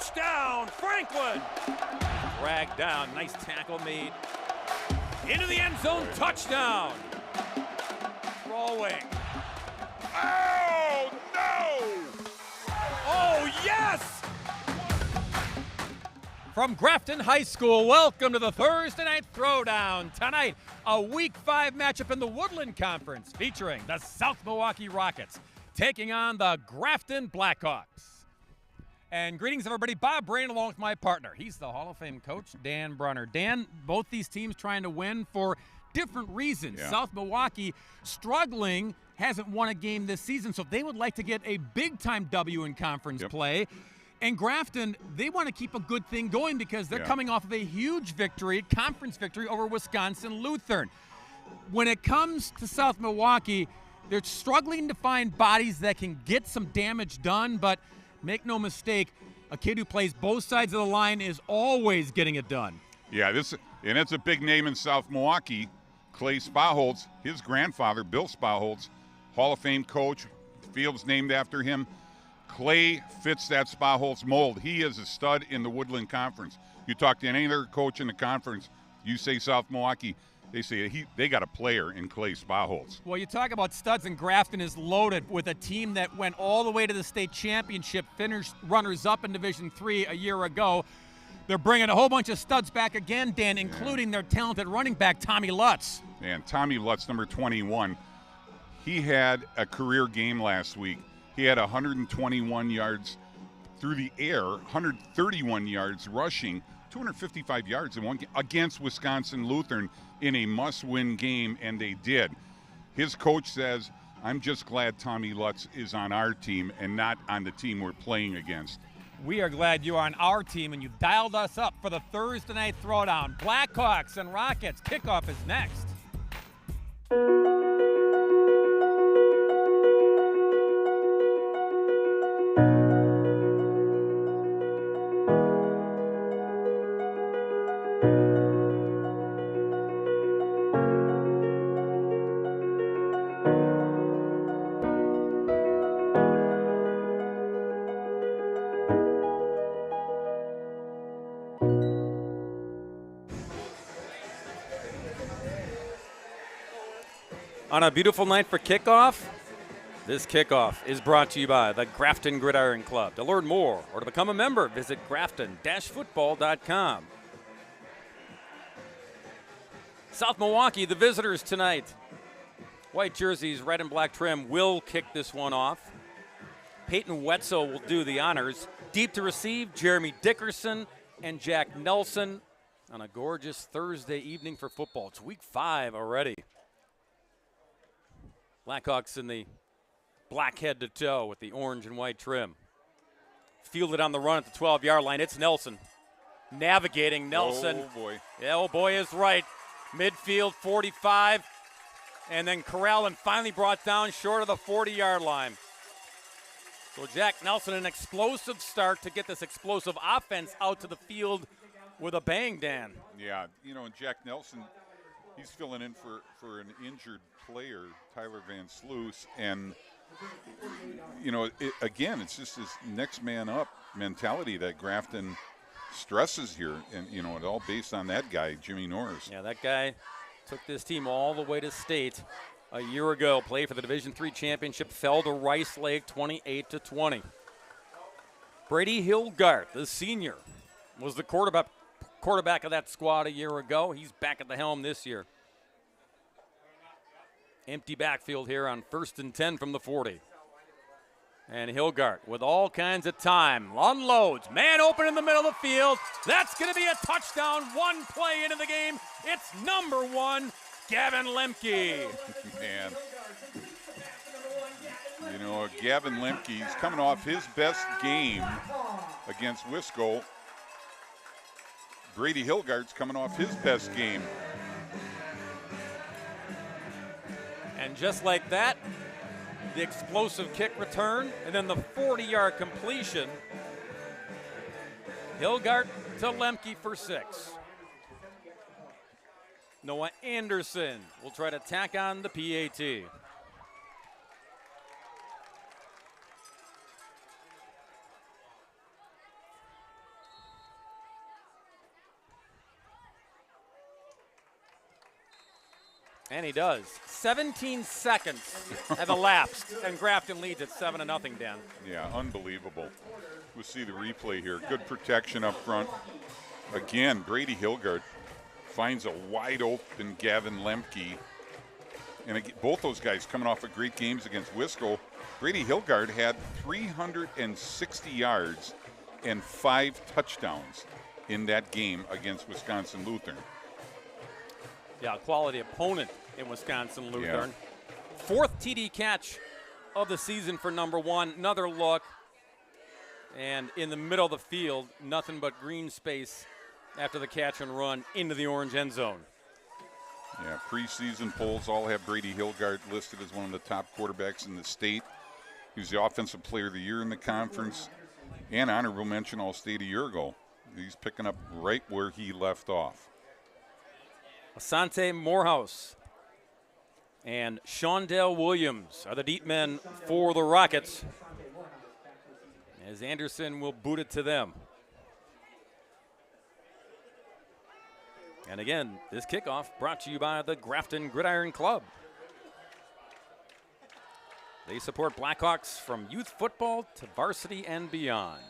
Touchdown, Franklin! Dragged down, nice tackle made. Into the end zone, touchdown! Throwing. Oh, no! Oh, yes! From Grafton High School, welcome to the Thursday Night Throwdown. Tonight, a Week 5 matchup in the Woodland Conference featuring the South Milwaukee Rockets taking on the Grafton Blackhawks. And greetings, everybody. Bob Brain along with my partner. He's the Hall of Fame coach, Dan Brunner. Dan, both these teams trying to win for different reasons. Yeah. South Milwaukee struggling, hasn't won a game this season, so they would like to get a big-time W in conference play. And Grafton, they want to keep a good thing going because they're coming off of a huge victory, conference victory over Wisconsin Lutheran. When it comes to South Milwaukee, they're struggling to find bodies that can get some damage done, but make no mistake, a kid who plays both sides of the line is always getting it done. Yeah, and it's a big name in South Milwaukee. Clay Spaholtz, his grandfather, Bill Spaholtz, Hall of Fame coach, field's named after him. Clay fits that Spaholtz mold. He is a stud in the Woodland Conference. You talk to any other coach in the conference, you say South Milwaukee, they say they got a player in Clay Spaholtz. Well, you talk about studs, and Grafton is loaded with a team that went all the way to the state championship, finished runners-up in Division III a year ago. They're bringing a whole bunch of studs back again, Dan, including their talented running back, Tommy Lutz. And Tommy Lutz, number 21, he had a career game last week. He had 121 yards through the air, 131 yards rushing, 255 yards in one game against Wisconsin Lutheran in a must-win game, and they did. His coach says, I'm just glad Tommy Lutz is on our team and not on the team we're playing against. We are glad you're on our team and you dialed us up for the Thursday Night Throwdown. Blackhawks and Rockets. Kickoff is next. On a beautiful night for kickoff, this kickoff is brought to you by the Grafton Gridiron Club. To learn more or to become a member, visit grafton-football.com. South Milwaukee, the visitors tonight. White jerseys, red and black trim will kick this one off. Peyton Wetzel will do the honors. Deep to receive, Jeremy Dickerson and Jack Nelson on a gorgeous Thursday evening for football. It's Week 5 already. Blackhawks in the black head to toe with the orange and white trim. Fielded on the run at the 12-yard line. It's Nelson. Navigating Nelson. Oh, boy. Yeah, oh, boy is right. Midfield, 45. And then corralled and finally brought down short of the 40-yard line. So Jack Nelson, an explosive start to get this explosive offense out to the field with a bang, Dan. Yeah, and Jack Nelson, he's filling in for an injured player, Tyler Van Sluis, and it's just this next man up mentality that Grafton stresses here, and it all based on that guy, Jimmy Norris. Yeah, that guy took this team all the way to state a year ago, played for the Division III championship, fell to Rice Lake 28-20. Brady Hilgart, the senior, was the quarterback of that squad a year ago. He's back at the helm this year. Empty backfield here on 1st and 10 from the 40. And Hilgart with all kinds of time. Unloads. Man open in the middle of the field. That's going to be a touchdown. One play into the game. It's number 1, Gavin Lemke. Man. Gavin Lemke, he's coming off his best game against Wisco. Brady Hilgart's coming off his best game. And just like that, the explosive kick return, and then the 40-yard completion. Hilgart to Lemke for 6. Noah Anderson will try to tack on the PAT. And he does. 17 seconds have elapsed, and Grafton leads at 7-0, Dan. Yeah, unbelievable. We'll see the replay here. Good protection up front. Again, Brady Hilgard finds a wide open Gavin Lemke. And again, both those guys coming off of great games against Wisco. Brady Hilgard had 360 yards and 5 touchdowns in that game against Wisconsin Lutheran. Yeah, quality opponent in Wisconsin Lutheran. Yeah. 4th TD catch of the season for number 1. Another look. And in the middle of the field, nothing but green space after the catch and run into the orange end zone. Yeah, preseason polls all have Brady Hilgard listed as one of the top quarterbacks in the state. He was the Offensive Player of the Year in the conference and honorable mention All-State a year ago. He's picking up right where he left off. Asante Morehouse and Shondell Williams are the deep men for the Rockets, as Anderson will boot it to them. And again, this kickoff brought to you by the Grafton Gridiron Club. They support Blackhawks from youth football to varsity and beyond.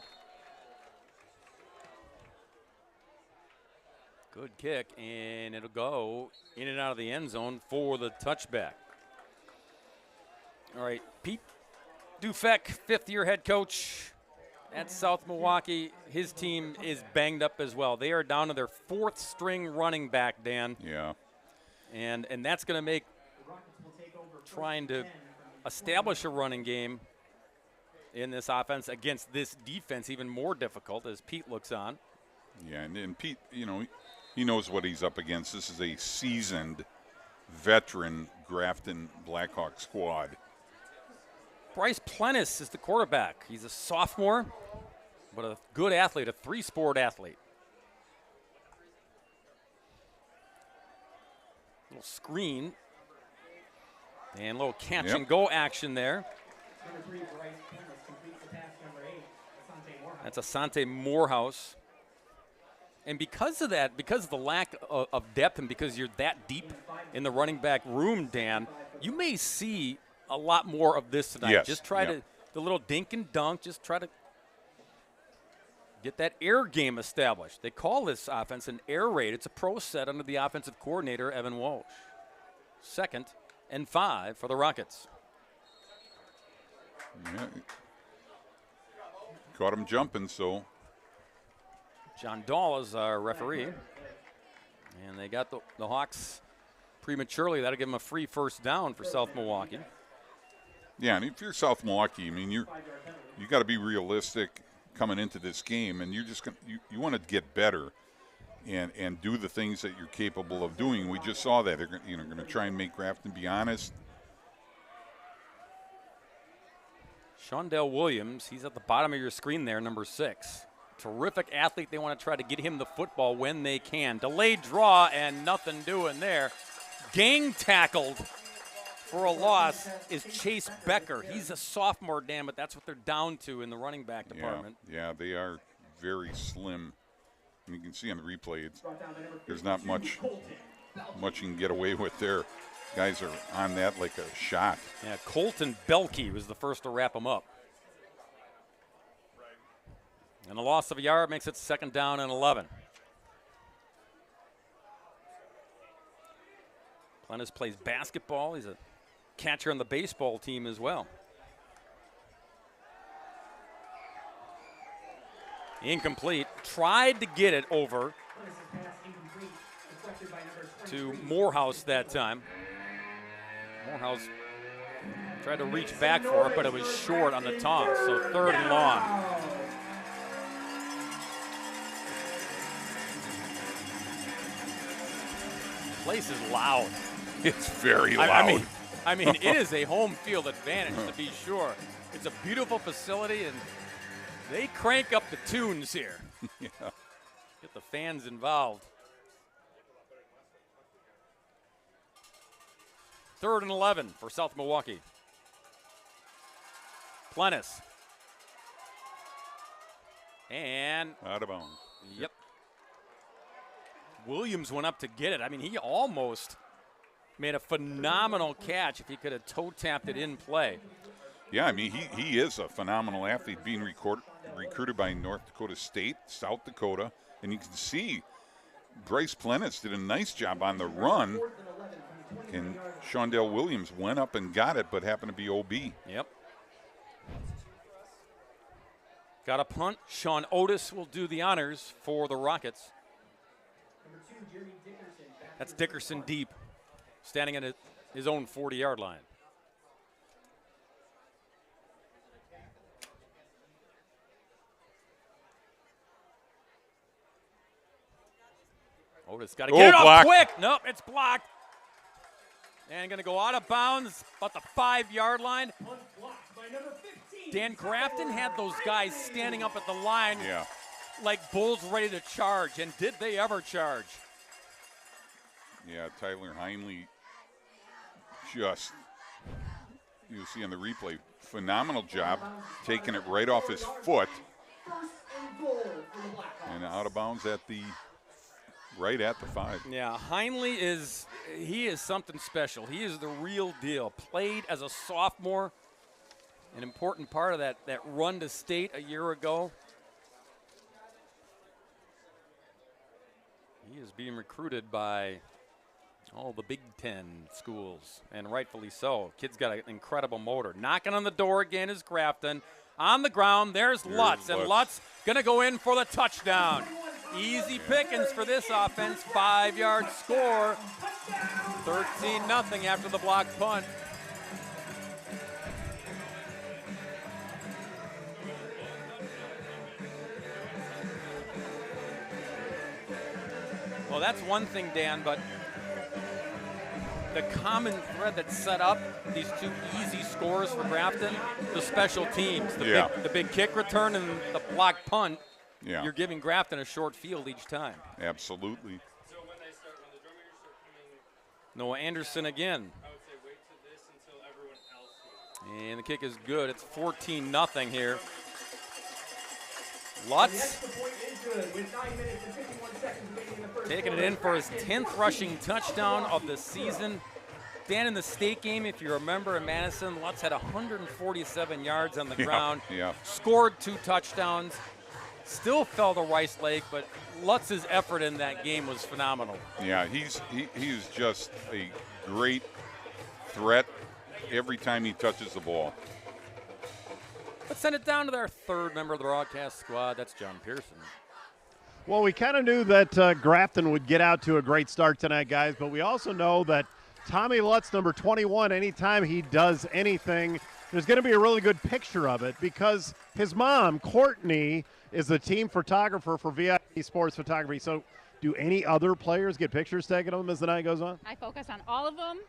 Good kick, and it'll go in and out of the end zone for the touchback. All right, Pete Dufek, 5th-year head coach at South Milwaukee. His team is banged up as well. They are down to their 4th-string running back, Dan. Yeah. And that's going to make trying to establish a running game in this offense against this defense even more difficult as Pete looks on. Yeah, and Pete, you know, he knows what he's up against. This is a seasoned, veteran Grafton Blackhawk squad. Bryce Plennis is the quarterback. He's a sophomore, but a good athlete, a 3-sport athlete. Little screen and a little catch and go action there. That's Asante Morehouse. And because of that, because of the lack of depth and because you're that deep in the running back room, Dan, you may see a lot more of this tonight. Yes. Just try to, the little dink and dunk, just try to get that air game established. They call this offense an air raid. It's a pro set under the offensive coordinator, Evan Walsh. 2nd and 5 for the Rockets. Yeah. Caught him jumping, so. John Dahl is our referee. And they got the Hawks prematurely. That'll give them a free first down for South Milwaukee. Yeah, and if you're South Milwaukee, I mean, you got to be realistic coming into this game, and you're just you want to get better and do the things that you're capable of doing. We just saw that. They're going to try and make Grafton be honest. Shondell Williams, he's at the bottom of your screen there, number 6. Terrific athlete. They want to try to get him the football when they can. Delayed draw and nothing doing there. Gang tackled for a loss is Chase Becker. He's a sophomore, Dan, but that's what they're down to in the running back department. Yeah, they are very slim. And you can see on the replay, there's not much you can get away with there. Guys are on that like a shot. Yeah, Colton Belkey was the first to wrap him up. And a loss of a yard makes it 2nd down and 11. Plennis plays basketball. He's a catcher on the baseball team as well. Incomplete. Tried to get it over to Morehouse that time. Morehouse tried to reach back for it, but it was short on the toss. So 3rd and long. Place is loud. It's very loud. I mean, it is a home field advantage to be sure. It's a beautiful facility, and they crank up the tunes here. Yeah. Get the fans involved. 3rd and 11 for South Milwaukee. Plennis. And out of bounds. Yep. Williams went up to get it. I mean, he almost made a phenomenal catch if he could have toe-tapped it in play. Yeah, I mean, he is a phenomenal athlete being recruited by North Dakota State, South Dakota, and you can see Bryce Plenitz did a nice job on the run, and Shondell Williams went up and got it, but happened to be OB. Yep. Got a punt. Sean Otis will do the honors for the Rockets. That's Dickerson deep, standing at his own 40-yard line. Otis got to get it up quick. Nope, it's blocked. And going to go out of bounds about the 5-yard line. Dan Grafton had those guys standing up at the line like bulls ready to charge. And did they ever charge? Yeah, Tyler Heinley just, you'll see on the replay, phenomenal job taking it right off his foot. And out of bounds at the right at the 5. Yeah, Heinley is something special. He is the real deal. Played as a sophomore, an important part of that run to state a year ago. He is being recruited by all the Big Ten schools, and rightfully so. Kid's got an incredible motor. Knocking on the door again is Grafton. On the ground, there's Lutz, and Lutz going to go in for the touchdown. Easy pickings for this offense. 5-yard score. 13-0 after the block punt. Well, that's one thing, Dan, but the common thread that set up these two easy scores for Grafton, the special teams, the big kick return and the block punt. Yeah. You're giving Grafton a short field each time. Absolutely. So when the drum majors start coming, Noah Anderson again. I would say wait to this until everyone else moves. And the kick is good. It's 14-0 here. Lutz taking it in for his 10th rushing touchdown of the season. Dan, in the state game, if you remember in Madison, Lutz had 147 yards on the ground. Scored 2 touchdowns. Still fell to Rice Lake, but Lutz's effort in that game was phenomenal. Yeah, he's just a great threat every time he touches the ball. Let's send it down to their third member of the broadcast squad. That's John Pearson. Well, we kind of knew that Grafton would get out to a great start tonight, guys, but we also know that Tommy Lutz, number 21, anytime he does anything, there's going to be a really good picture of it because his mom, Courtney, is the team photographer for VIP Sports Photography. So do any other players get pictures taken of them as the night goes on? I focus on all of them.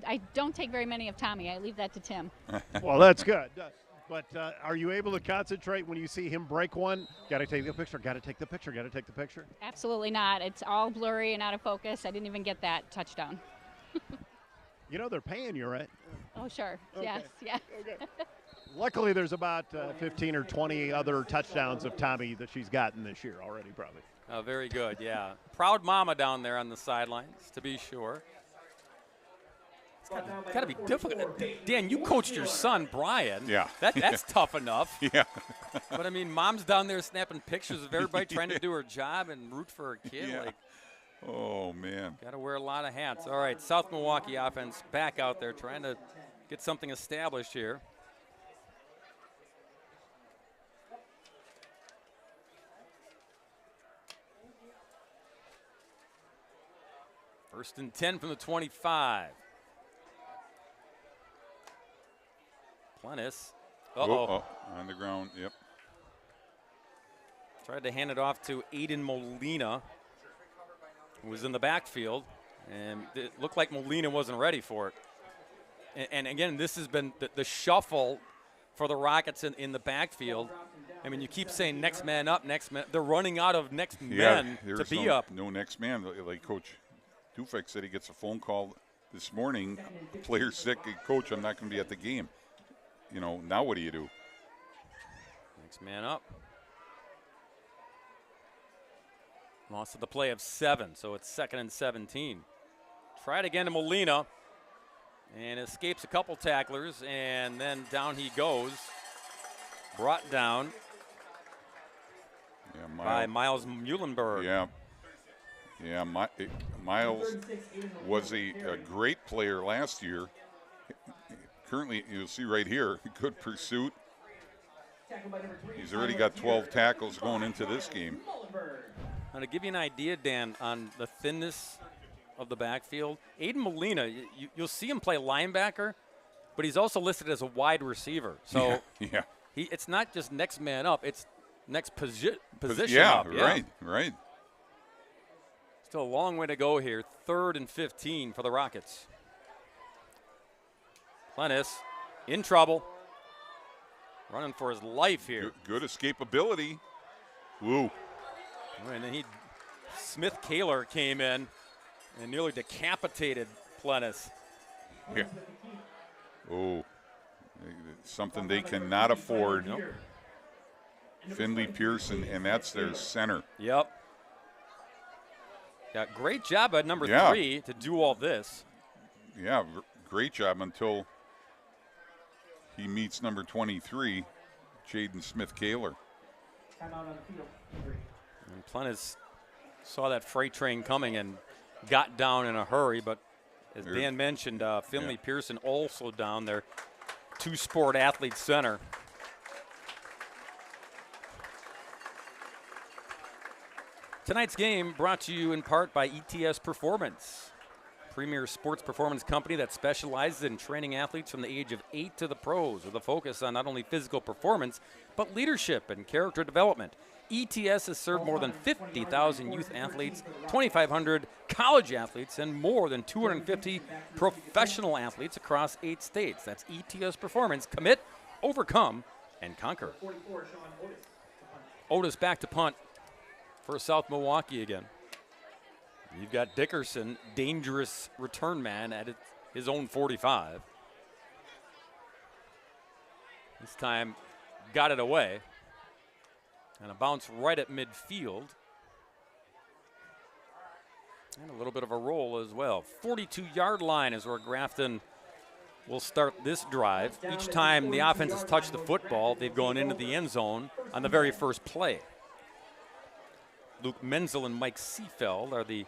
I don't take very many of Tommy. I leave that to Tim. Well, that's good. But are you able to concentrate when you see him break one? Got to take the picture, got to take the picture, got to take the picture? Absolutely not. It's all blurry and out of focus. I didn't even get that touchdown. You know they're paying you, right? Oh, sure. Okay. Yes. Yeah. Okay. Luckily, there's about 15 or 20 other touchdowns of Tommy that she's gotten this year already, probably. Oh, very good, yeah. Proud mama down there on the sidelines, to be sure. It's got to be difficult. Dan, you coached your son, Brian. Yeah. That's tough enough. Yeah. But, I mean, mom's down there snapping pictures of everybody trying to do her job and root for her kid. Yeah. Like, Oh, man. got to wear a lot of hats. All right, South Milwaukee offense back out there trying to get something established here. First and 10 from the 25. Plentis. Oh, on the ground, yep. Tried to hand it off to Aiden Molina, who was in the backfield, and it looked like Molina wasn't ready for it. And again, this has been the shuffle for the Rockets in the backfield. I mean, you keep saying next man up, next man. They're running out of next men to be up. No next man. Like Coach Dufek said, he gets a phone call this morning. Player's sick. Coach, I'm not going to be at the game. You know, now what do you do? Next man up. Loss of the play of 7, so it's 2nd and 17. Tried again to Molina and escapes a couple tacklers, and then down he goes. Brought down by Miles Muhlenberg. Yeah, Miles was a great player last year. Currently, you'll see right here, good pursuit. He's already got 12 tackles going into this game. Now, to give you an idea, Dan, on the thinness of the backfield, Aiden Molina, you'll see him play linebacker, but he's also listed as a wide receiver. So it's not just next man up, it's next position up. Right. Still a long way to go here. 3rd and 15 for the Rockets. Plennis in trouble. Running for his life here. Good escapability. Woo. And then Smith Kaler came in and nearly decapitated Plennis. Yeah. Oh, something they cannot afford. Nope. Finley Pearson, and that's their center. Yep. Yeah, great job at number 3 to do all this. Yeah, great job until he meets number 23, Jaden Smith-Kaler. And Plennis saw that freight train coming and got down in a hurry, but as Dan mentioned, Finley Pearson also down there, 2-sport athlete center. Tonight's game brought to you in part by ETS Performance, premier sports performance company that specializes in training athletes from the age of 8 to the pros with a focus on not only physical performance, but leadership and character development. ETS has served more than 50,000 youth athletes, 2,500 college athletes, and more than 250 professional athletes across 8 states. That's ETS Performance. Commit, overcome, and conquer. Otis back to punt for South Milwaukee again. You've got Dickerson, dangerous return man at his own 45. This time got it away. And a bounce right at midfield. And a little bit of a roll as well. 42-yard line is where Grafton will start this drive. Each time the offense has touched the football, they've gone into the end zone on the very first play. Luke Menzel and Mike Seefeld are the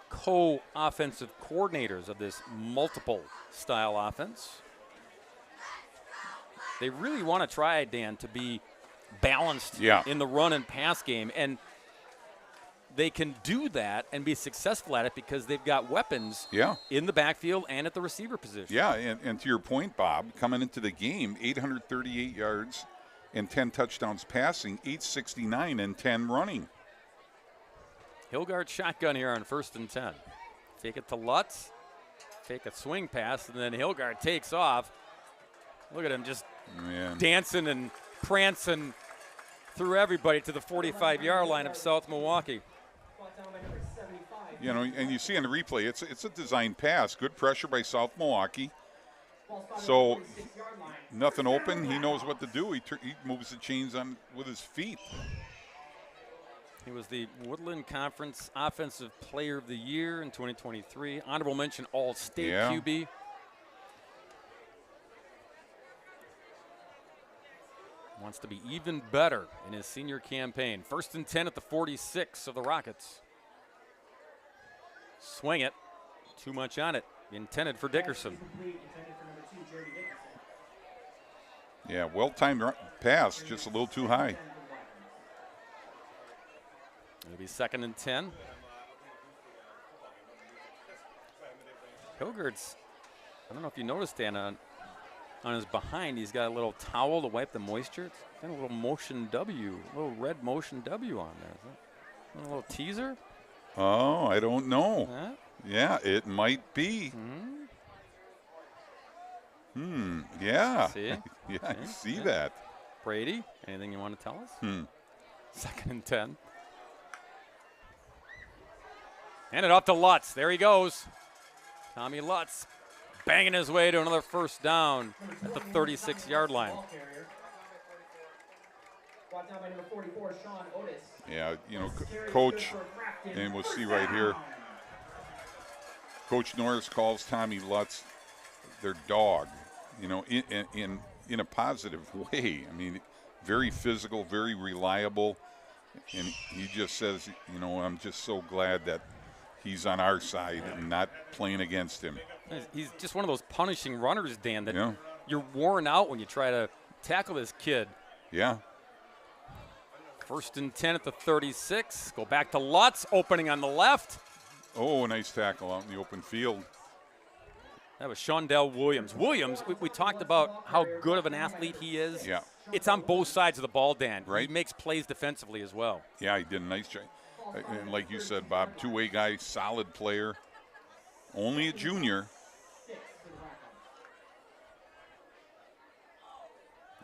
co-offensive coordinators of this multiple style offense. They really want to try, Dan, to be balanced in the run and pass game, and they can do that and be successful at it because they've got weapons in the backfield and at the receiver position. Yeah, and to your point, Bob, coming into the game, 838 yards and 10 touchdowns passing, 869 and 10 running. Hilgard shotgun here on 1st and 10. Fake it to Lutz, fake a swing pass, and then Hilgard takes off. Look at him just dancing and prancing through everybody to the 45-yard line of South Milwaukee. You know, and you see in the replay, it's a designed pass. Good pressure by South Milwaukee. So nothing open. He knows what to do. He moves the chains on with his feet. He was the Woodland Conference Offensive Player of the Year in 2023. Honorable mention All-State QB. Wants to be even better in his senior campaign. 1st and 10 at the 46 of the Rockets. Swing it. Too much on it. Intended for Dickerson. Yeah, well-timed pass, just a little too high. It'll be 2nd and 10. Hilgard's, I don't know if you noticed, Dan, on his behind, he's got a little towel to wipe the moisture. It's got a little motion W, a little red motion W on there. Is that a little teaser? Oh, I don't know. Yeah, it might be. Yeah. See? Yeah, I see that. Brady, anything you want to tell us? 2nd and 10. Hand it off to Lutz. There he goes. Tommy Lutz banging his way to another 1st down at the 36-yard line. Yeah, you know, coach, and we'll see right here. Coach Norris calls Tommy Lutz their dog, you know, in a positive way. I mean, very physical, very reliable, and he just says, you know, I'm just so glad that he's on our side and not playing against him. He's just one of those punishing runners, Dan, that Yeah. you're worn out when you try to tackle this kid. Yeah. 1st and 10 at the 36. Go back to Lutz, opening on the left. Oh, a nice tackle out in the open field. That was Shondell Williams. Williams, we talked about how good of an athlete he is. Yeah. It's on both sides of the ball, Dan. Right. He makes plays defensively as well. Yeah, he did a nice job. And like you said, Bob, two-way guy, solid player. Only a junior.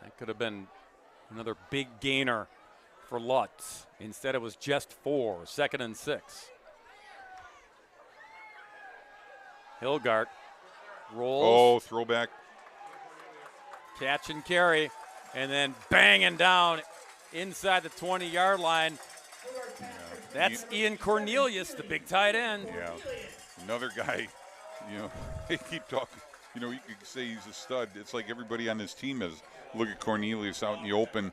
That could have been another big gainer for Lutz. Instead, it was just 4, 2nd and 6. Hilgart rolls. Oh, throwback. Catch and carry, and then banging down inside the 20-yard line. Yeah. That's Ian Cornelius, the big tight end. Yeah. Another guy, you know, they keep talking. You know, you could say he's a stud. It's like everybody on his team is. Look at Cornelius out in the open,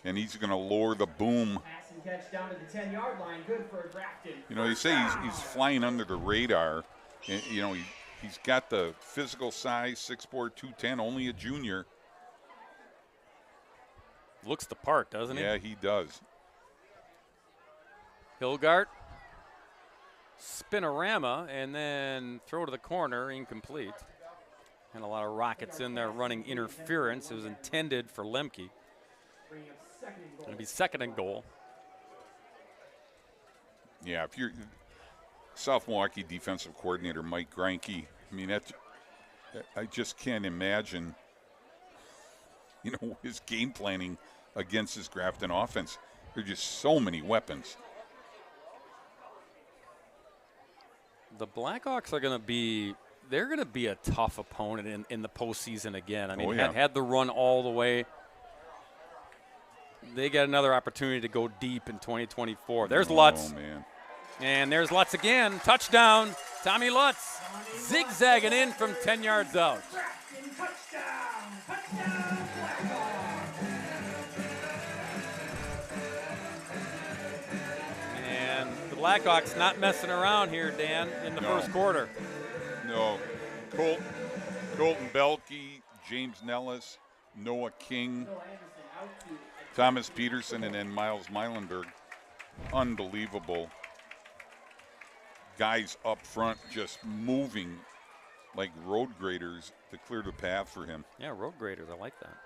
and he's going to lower the boom. Catch down to the 10-yard line. Good for Grafton. You know, they say he's flying under the radar. And, you know, he's got the physical size, 6'4", 210, only a junior. Looks the part, doesn't he? Yeah, he does. Hilgart, spinorama, and then throw to the corner, incomplete. And a lot of rockets in there running interference. It was intended for Lemke. It'll be 2nd and goal. Yeah, if you're South Milwaukee defensive coordinator Mike Greinke, I mean, I just can't imagine, you know, his game planning against his Grafton offense. There are just so many weapons. The Blackhawks are going to be – they're going to be a tough opponent in the postseason again. I mean, had the run all the way. They got another opportunity to go deep in 2024. There's Lutz. Oh, man. And there's Lutz again. Touchdown, Tommy Lutz. Zigzagging in from 10 yards out. And the Blackhawks not messing around here, Dan, in the first quarter. No. Colton Belke, James Nellis, Noah King, Thomas Peterson, and then Miles Meilenberg. Unbelievable guys up front just moving like road graders to clear the path for him. Yeah, road graders. I like that.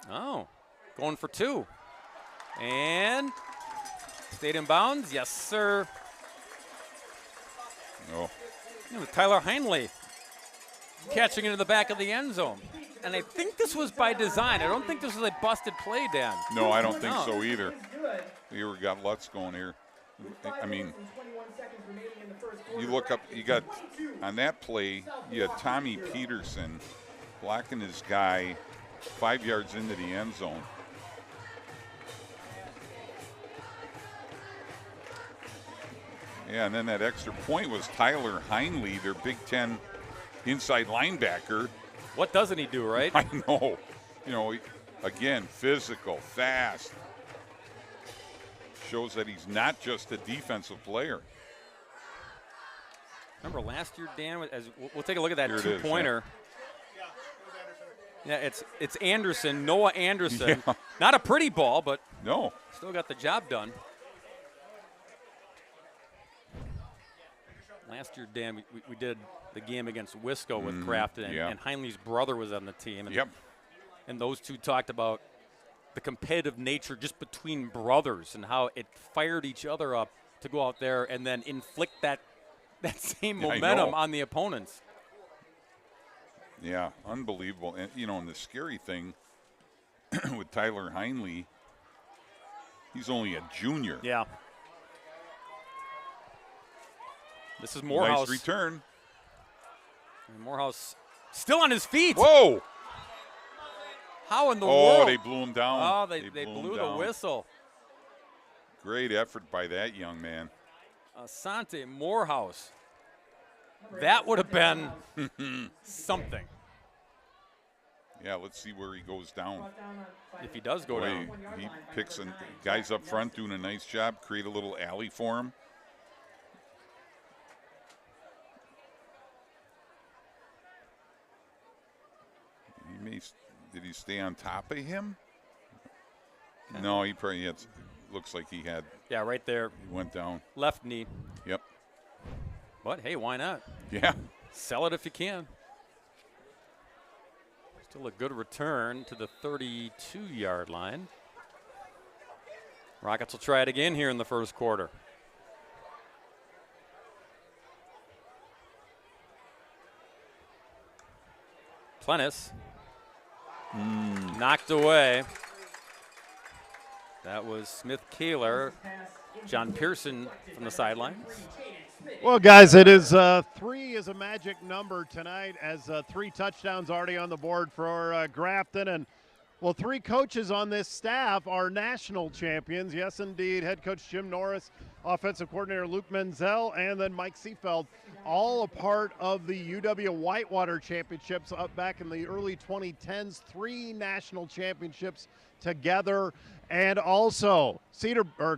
Oh, going for 2. And stayed in bounds. Yes, sir. Oh. You know, Tyler Heinley catching into the back of the end zone. And I think this was by design. I don't think this was a busted play, Dan. No, I don't think so either. Here we got Lutz going here. I mean, you look up, you got, on that play, you had Tommy Peterson blocking his guy 5 yards into the end zone. Yeah, and then that extra point was Tyler Heinley, their Big Ten inside linebacker. What doesn't he do, right? I know. You know, again, physical, fast. Shows that he's not just a defensive player. Remember last year, Dan, we'll take a look at that Here it is, two-pointer. Yeah, it's Anderson, Noah Anderson. Yeah. Not a pretty ball, but no, still got the job done. Last year, Dan, we did the game against Wisco with Grafton, and Heinley's brother was on the team. And, and those two talked about the competitive nature just between brothers and how it fired each other up to go out there and then inflict that same momentum on the opponents. Yeah, unbelievable. And, you know, and the scary thing with Tyler Heinley, he's only a junior. Yeah. This is Morehouse. Nice return. And Morehouse still on his feet. Whoa. How in the world? Oh, they blew him down. Oh, they blew the whistle. Great effort by that young man. Asante Morehouse. That would have been something. Yeah, let's see where he goes down. If he does go down. He picks guys up front doing a nice job, create a little alley for him. Did he stay on top of him? No, he probably looks like he had. Yeah, right there. He went down. Left knee. Yep. But, hey, why not? Yeah. Sell it if you can. Still a good return to the 32-yard line. Rockets will try it again here in the first quarter. Plennis. Knocked away. That was Smith Kaler. John Pearson from the sidelines. Well, guys, it is 3 is a magic number tonight, as 3 touchdowns already on the board for Grafton. And, well, 3 coaches on this staff are national champions. Yes, indeed. Head coach Jim Norris, offensive coordinator Luke Menzel, and then Mike Seefeld, all a part of the UW Whitewater Championships up back in the early 2010s. 3 national championships together. And also,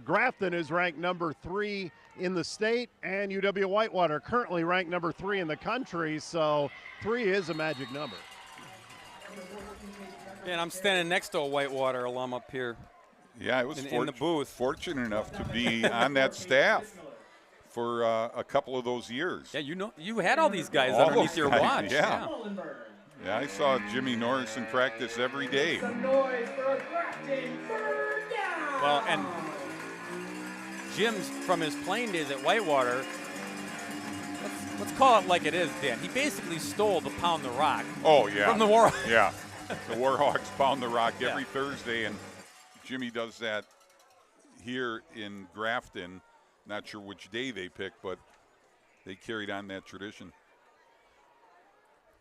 Grafton is ranked number 3 in the state, and UW Whitewater currently ranked number 3 in the country. So 3 is a magic number. And I'm standing next to a Whitewater alum up here. Yeah, I was in the booth. Fortunate enough to be on that staff for a couple of those years. Yeah, you had all these guys underneath your watch. Yeah. Yeah, I saw Jimmy Norris in practice every day. Well, and Jim's from his playing days at Whitewater. Let's call it like it is, Dan. He basically stole the Pound the Rock. Oh, yeah. From the Warhawks. Yeah. The Warhawks Pound the Rock every Thursday, and Jimmy does that here in Grafton. Not sure which day they picked, but they carried on that tradition.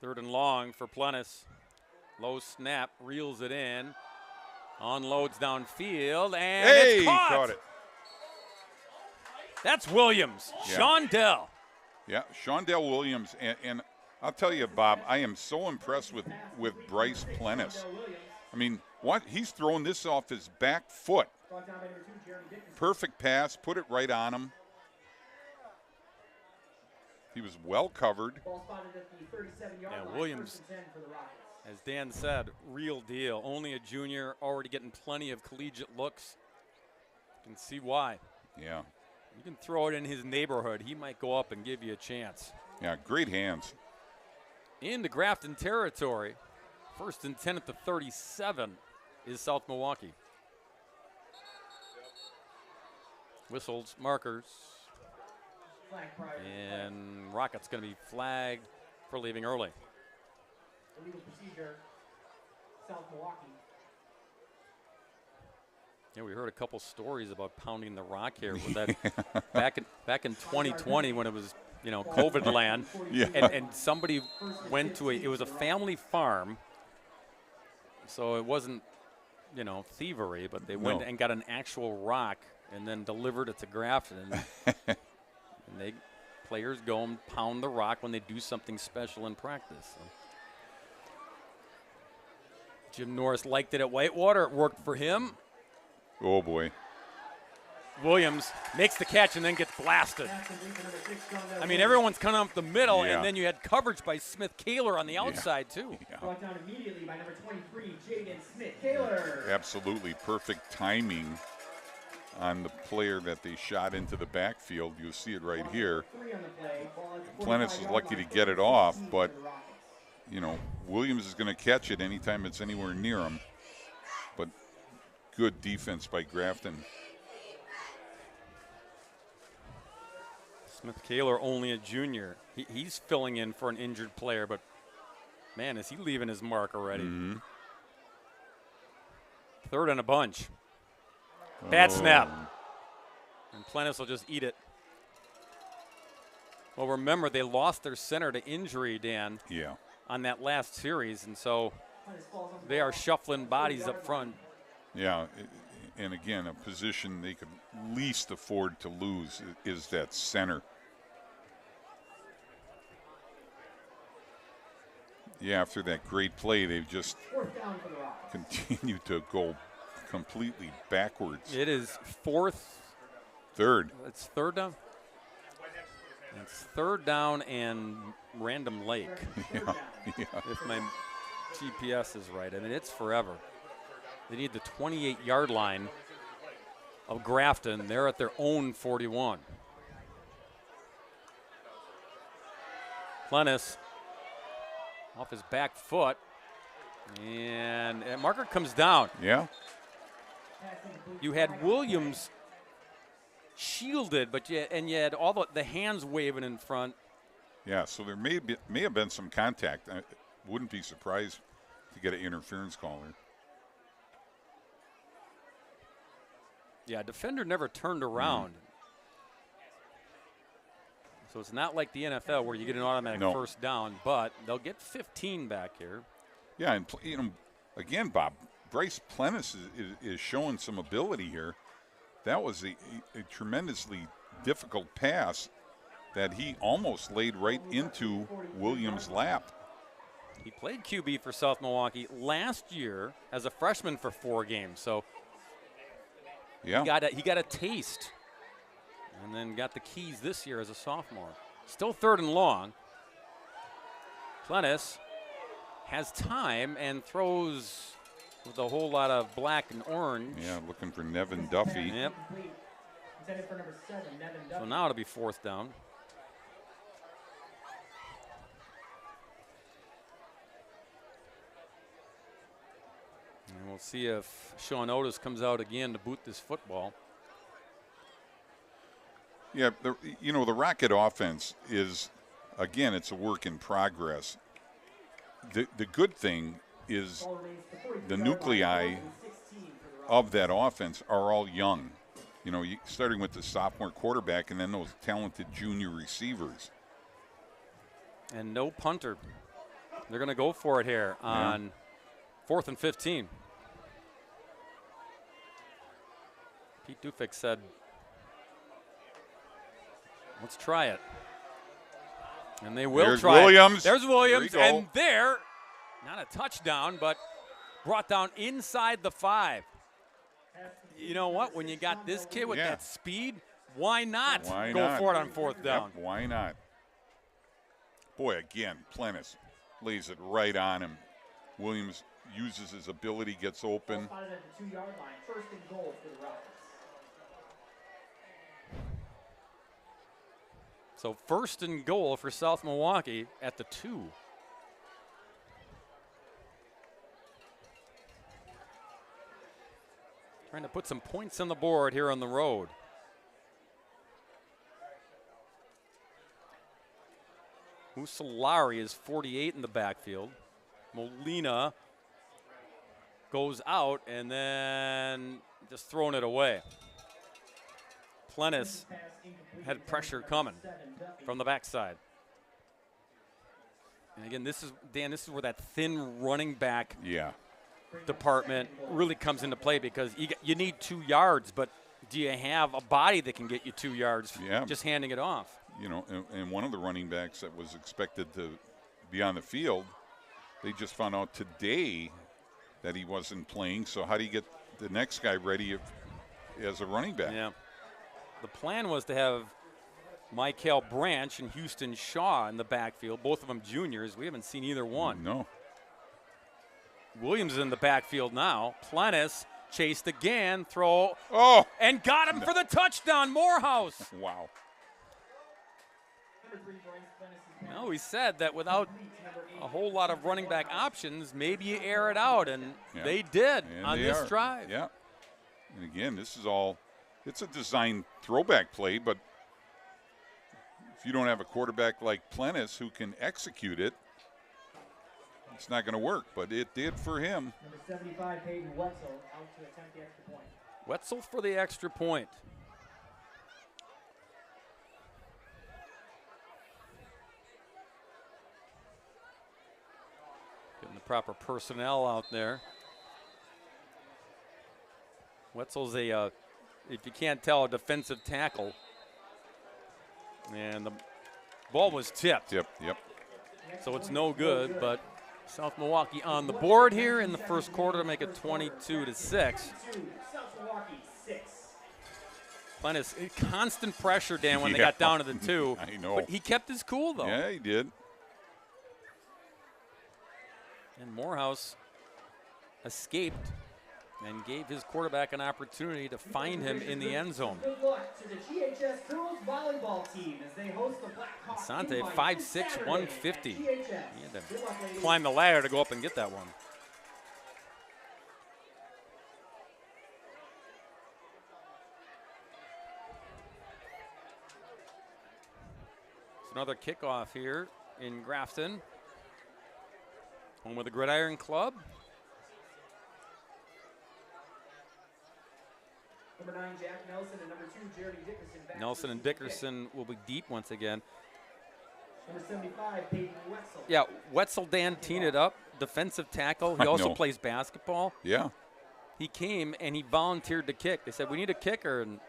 3rd and long for Plennis. Low snap, reels it in. Unloads downfield, and it's caught. He caught it. That's Williams. Yeah. Shondell. Yeah, Shondell Williams. And I'll tell you, Bob, I am so impressed with Bryce Plennis. I mean, he's throwing this off his back foot. Perfect pass, put it right on him. He was well covered. Yeah, Williams, as Dan said, real deal. Only a junior, already getting plenty of collegiate looks. You can see why. Yeah. You can throw it in his neighborhood. He might go up and give you a chance. Yeah, great hands. Into Grafton territory. 1st and 10 at the 37 is South Milwaukee. Whistles, markers. And Rocket's going to be flagged for leaving early. Illegal procedure, South Milwaukee. Yeah, we heard a couple stories about pounding the rock here with that back in 2020 when it was, COVID land. Yeah. And somebody went to it was a family farm. So it wasn't, thievery, but they went and got an actual rock and then delivered it to Grafton. And players go and pound the rock when they do something special in practice. So. Jim Norris liked it at Whitewater. It worked for him. Oh, boy. Williams makes the catch and then gets blasted. I mean, everyone's coming up the middle, and then you had coverage by Smith Kaler on the outside, too. Yeah. Brought down immediately by number 23, Jaden Smith Kaler. Absolutely perfect timing on the player that they shot into the backfield. You'll see it right here. Plennis is lucky to get it off, but, Williams is going to catch it anytime it's anywhere near him. But good defense by Grafton. Smith Kaler, only a junior. He's filling in for an injured player, but, man, is he leaving his mark already. Mm-hmm. 3rd and a bunch. Bad snap. And Plennis will just eat it. Well, remember, they lost their center to injury, Dan. Yeah. On that last series, and so they are shuffling bodies up front. Yeah, and again, a position they could least afford to lose is that center. Yeah, after that great play, they've just Fourth down for the Rockets. continued to go completely backwards. It is Third. It's third down. It's third down and Random Lake. Yeah, yeah. If my GPS is right. I mean, it's forever. They need the 28-yard line of Grafton. They're at their own 41. Plennis off his back foot. And marker comes down. Yeah. You had Williams shielded, but you had all the hands waving in front. Yeah, so there may have been some contact. I wouldn't be surprised to get an interference call here. Yeah, defender never turned around. So it's not like the NFL where you get an automatic first down, but they'll get 15 back here. Yeah, and again, Bob, Bryce Plennis is showing some ability here. That was a tremendously difficult pass that he almost laid right into Williams' lap. He played QB for South Milwaukee last year as a freshman for 4 games. So yeah, he got a taste and then got the keys this year as a sophomore. Still third and long. Plennis has time and throws with a whole lot of black and orange. Yeah, looking for Nevin Duffy. Yep. Intended for number 7, Nevin Duffy. So now it'll be fourth down. And we'll see if Sean Otis comes out again to boot this football. Yeah, the Rocket offense is, again, it's a work in progress. The good thing is the nuclei of that offense are all young. You know, starting with the sophomore quarterback and then those talented junior receivers. And no punter. They're going to go for it here on 4th and 15. Pete Dufek said, let's try it. And they will try Williams. it. There's Williams. There you go. And there, not a touchdown, but brought down inside the 5. You know what? When you got this kid with that speed, why not go for it on 4th down? Yep, why not? Boy, again, Plennis lays it right on him. Williams uses his ability, gets open. Spotted at the 2-yard line. First and goal for the Rockets. So first and goal for South Milwaukee at the 2. Trying to put some points on the board here on the road. Usolari is 48 in the backfield. Molina goes out and then just throwing it away. Plennis had pressure coming from the backside. And again, this is where that thin running back department really comes into play, because you need 2 yards, but do you have a body that can get you 2 yards just handing it off? You know, and one of the running backs that was expected to be on the field, they just found out today that he wasn't playing. So how do you get the next guy ready as a running back? Yeah. The plan was to have Michael Branch and Houston Shaw in the backfield, both of them juniors. We haven't seen either one. No. Williams is in the backfield now. Plennis chased again, and got him for the touchdown. Morehouse. Wow. Well, we said that without a whole lot of running back options, maybe you air it out, and they did on this drive. Yeah. And again, this is all, it's a design throwback play, but if you don't have a quarterback like Plennis who can execute it, it's not going to work, but it did for him. Number 75, Peyton Wetzel, out to attempt the extra point. Wetzel for the extra point. Getting the proper personnel out there. Wetzel's if you can't tell, a defensive tackle. And the ball was tipped. Yep. So it's no good, but South Milwaukee on the board here in the first quarter to make it 22-6. South Milwaukee 6. Plenty of constant pressure, Dan, when they got down to the 2. I know. But he kept his cool, though. Yeah, he did. And Morehouse escaped and gave his quarterback an opportunity to find him in the end zone. Good luck to the GHS girls volleyball team as they host the Blackhawks. Asante, invite 5'6", this Saturday 150. at He GHS. had to Good luck, ladies. climb the ladder to go up and get that one. It's another kickoff here in Grafton. Home with the Gridiron Club. Number 9, Jack Nelson, and number 2, Jeremy Dickerson. back Nelson to and the kick. Dickerson will be deep once again. Number 75, Peyton Wetzel. Yeah, Wetzel Dan teed it up, defensive tackle. He I also know. plays basketball. Yeah. He came and he volunteered to kick. They said, we need a kicker. And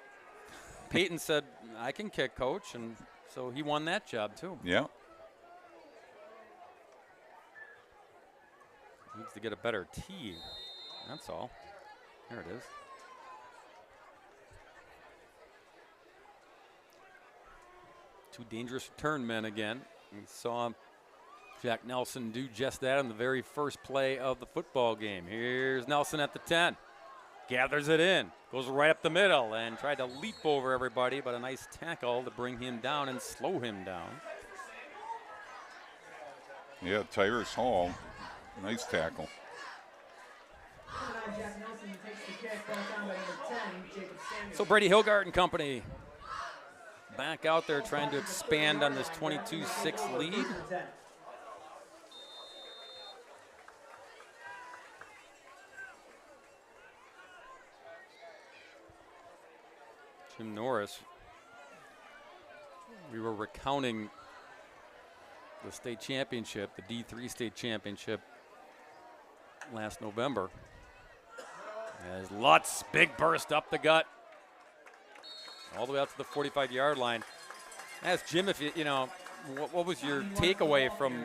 Peyton said, I can kick, coach. And so he won that job, too. Yeah. Needs to get a better tee. That's all. There it is. Two dangerous return men again. We saw Jack Nelson do just that on the very first play of the football game. Here's Nelson at the 10. Gathers it in. Goes right up the middle and tried to leap over everybody, but a nice tackle to bring him down and slow him down. Yeah, Tyrus Hall. Nice tackle. Number 9, Jack Nelson takes the kick, brought down by number 10, Jacob Samuel. So Brady Hilgard and company back out there trying to expand on this 22-6 lead. Number 10. Jim Norris. We were recounting the state championship, the D3 state championship last November. As Lutz, big burst up the gut, all the way out to the 45-yard line. I asked Jim if you know, what was your takeaway from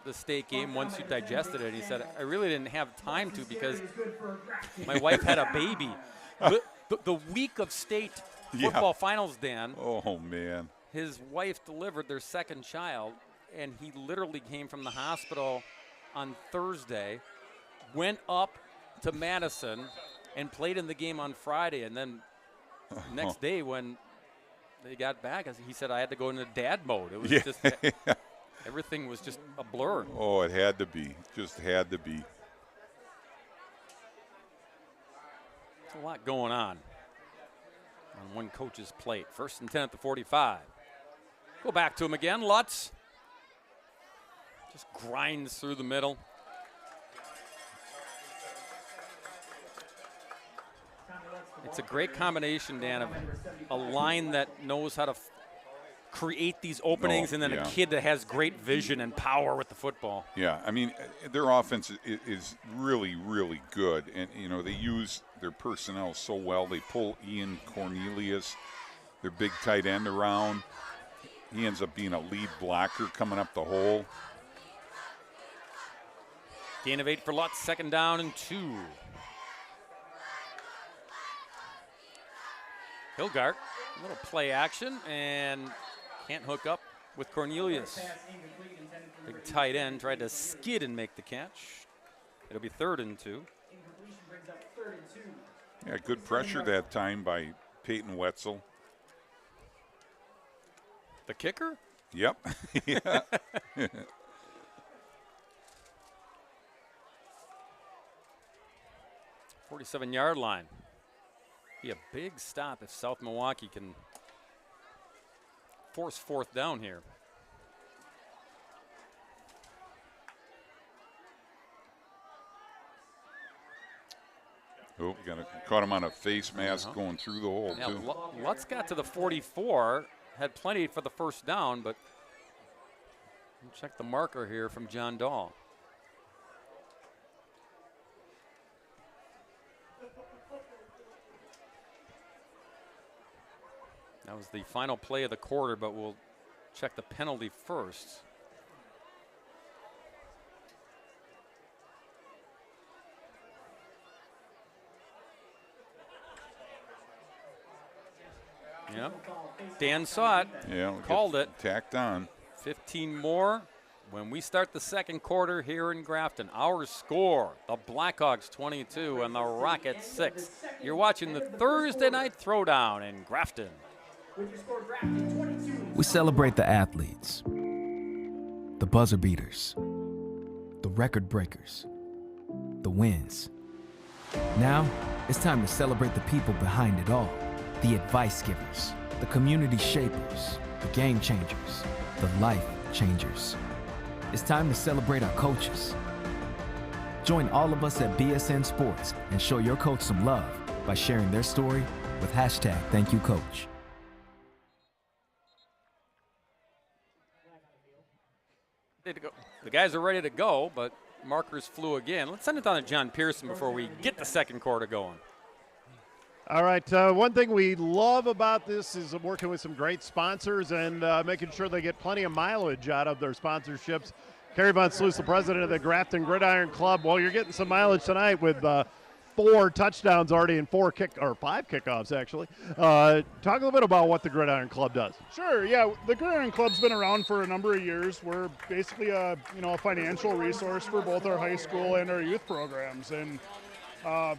the state game once you digested it? He said, I really didn't have time to because my wife had a baby. The week of state football finals, Dan, Oh, man. his wife delivered their second child, and he literally came from the hospital on Thursday, went up to Madison, and played in the game on Friday. And then next day when they got back, he said, I had to go into dad mode. It was just everything was just a blur. Oh, it had to be. Just had to be. There's a lot going on one coach's plate. 1st and 10 at the 45. Go back to him again. Lutz just grinds through the middle. It's a great combination, Dan, of a line that knows how to create these openings and then a kid that has great vision and power with the football. Yeah, I mean, their offense is really, really good. And, you know, they use their personnel so well. They pull Ian Cornelius, their big tight end, around. He ends up being a lead blocker coming up the hole. Gain of 8 for Lutz, 2nd down and 2. Hilgart, a little play action, and can't hook up with Cornelius. Big tight end tried to skid and make the catch. It'll be 3rd and 2. Yeah, good pressure that time by Peyton Wetzel. The kicker? Yep. Yeah. 47-yard line. Be a big stop if South Milwaukee can force 4th down here. Oh, caught him on a face mask going through the hole, Yeah, too. Lutz got to the 44, had plenty for the 1st down, but check the marker here from John Dahl. That was the final play of the quarter, but we'll check the penalty first. Yeah. Dan saw it. Yeah, Called it. Tacked on. 15 more when we start the second quarter here in Grafton. Our score, the Blackhawks 22 and the Rockets 6. You're watching the Thursday Night Throwdown in Grafton. We celebrate the athletes, the buzzer beaters, the record breakers, the wins. Now, it's time to celebrate the people behind it all. The advice givers, the community shapers, the game changers, the life changers. It's time to celebrate our coaches. Join all of us at BSN Sports and show your coach some love by sharing their story with #ThankYouCoach. The guys are ready to go, but markers flew again. Let's send it down to John Pearson before we get the second quarter going. All right, one thing we love about this is working with some great sponsors and making sure they get plenty of mileage out of their sponsorships. Kerry Von Sluis, the president of the Grafton Gridiron Club. Well, you're getting some mileage tonight with 4 touchdowns already and 5 kickoffs, actually. Talk a little bit about what the Gridiron Club does. Sure, yeah. The Gridiron Club's been around for a number of years. We're basically a financial resource for both our high school and our youth programs. And a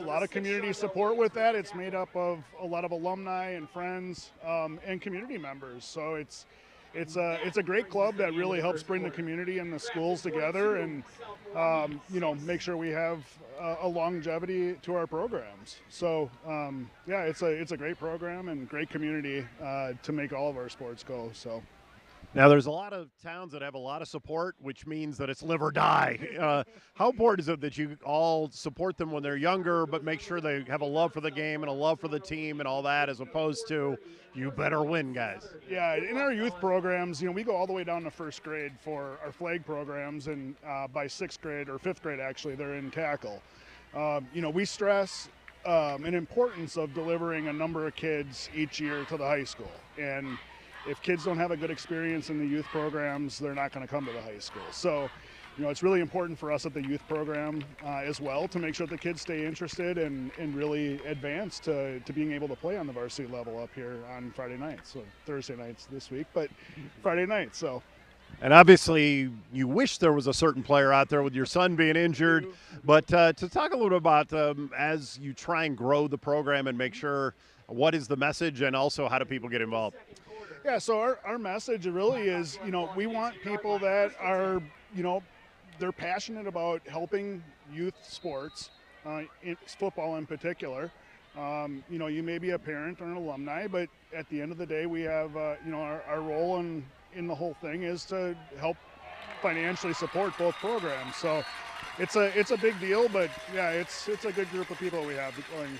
lot of community support with that. It's made up of a lot of alumni and friends and community members. So it's a great club that really helps bring the community and the schools together and make sure we have a longevity to our programs. So it's a great program and great community to make all of our sports go. So. Now, there's a lot of towns that have a lot of support, which means that it's live or die. How important is it that you all support them when they're younger, but make sure they have a love for the game and a love for the team and all that, as opposed to you better win, guys? Yeah, in our youth programs, we go all the way down to first grade for our flag programs, and by sixth grade or fifth grade, actually, they're in tackle. We stress an importance of delivering a number of kids each year to the high school. And if kids don't have a good experience in the youth programs, they're not going to come to the high school. So, it's really important for us at the youth program as well to make sure the kids stay interested and really advance to being able to play on the varsity level up here on Friday nights. So Thursday nights this week, but Friday nights. So. And obviously, you wish there was a certain player out there with your son being injured. But to talk a little bit about as you try and grow the program and make sure what is the message and also how do people get involved? Yeah, so our message really is, we want people that are, they're passionate about helping youth sports, football in particular. You may be a parent or an alumni, but at the end of the day, we have, our role in the whole thing is to help financially support both programs. So it's a big deal, but yeah, it's a good group of people we have going.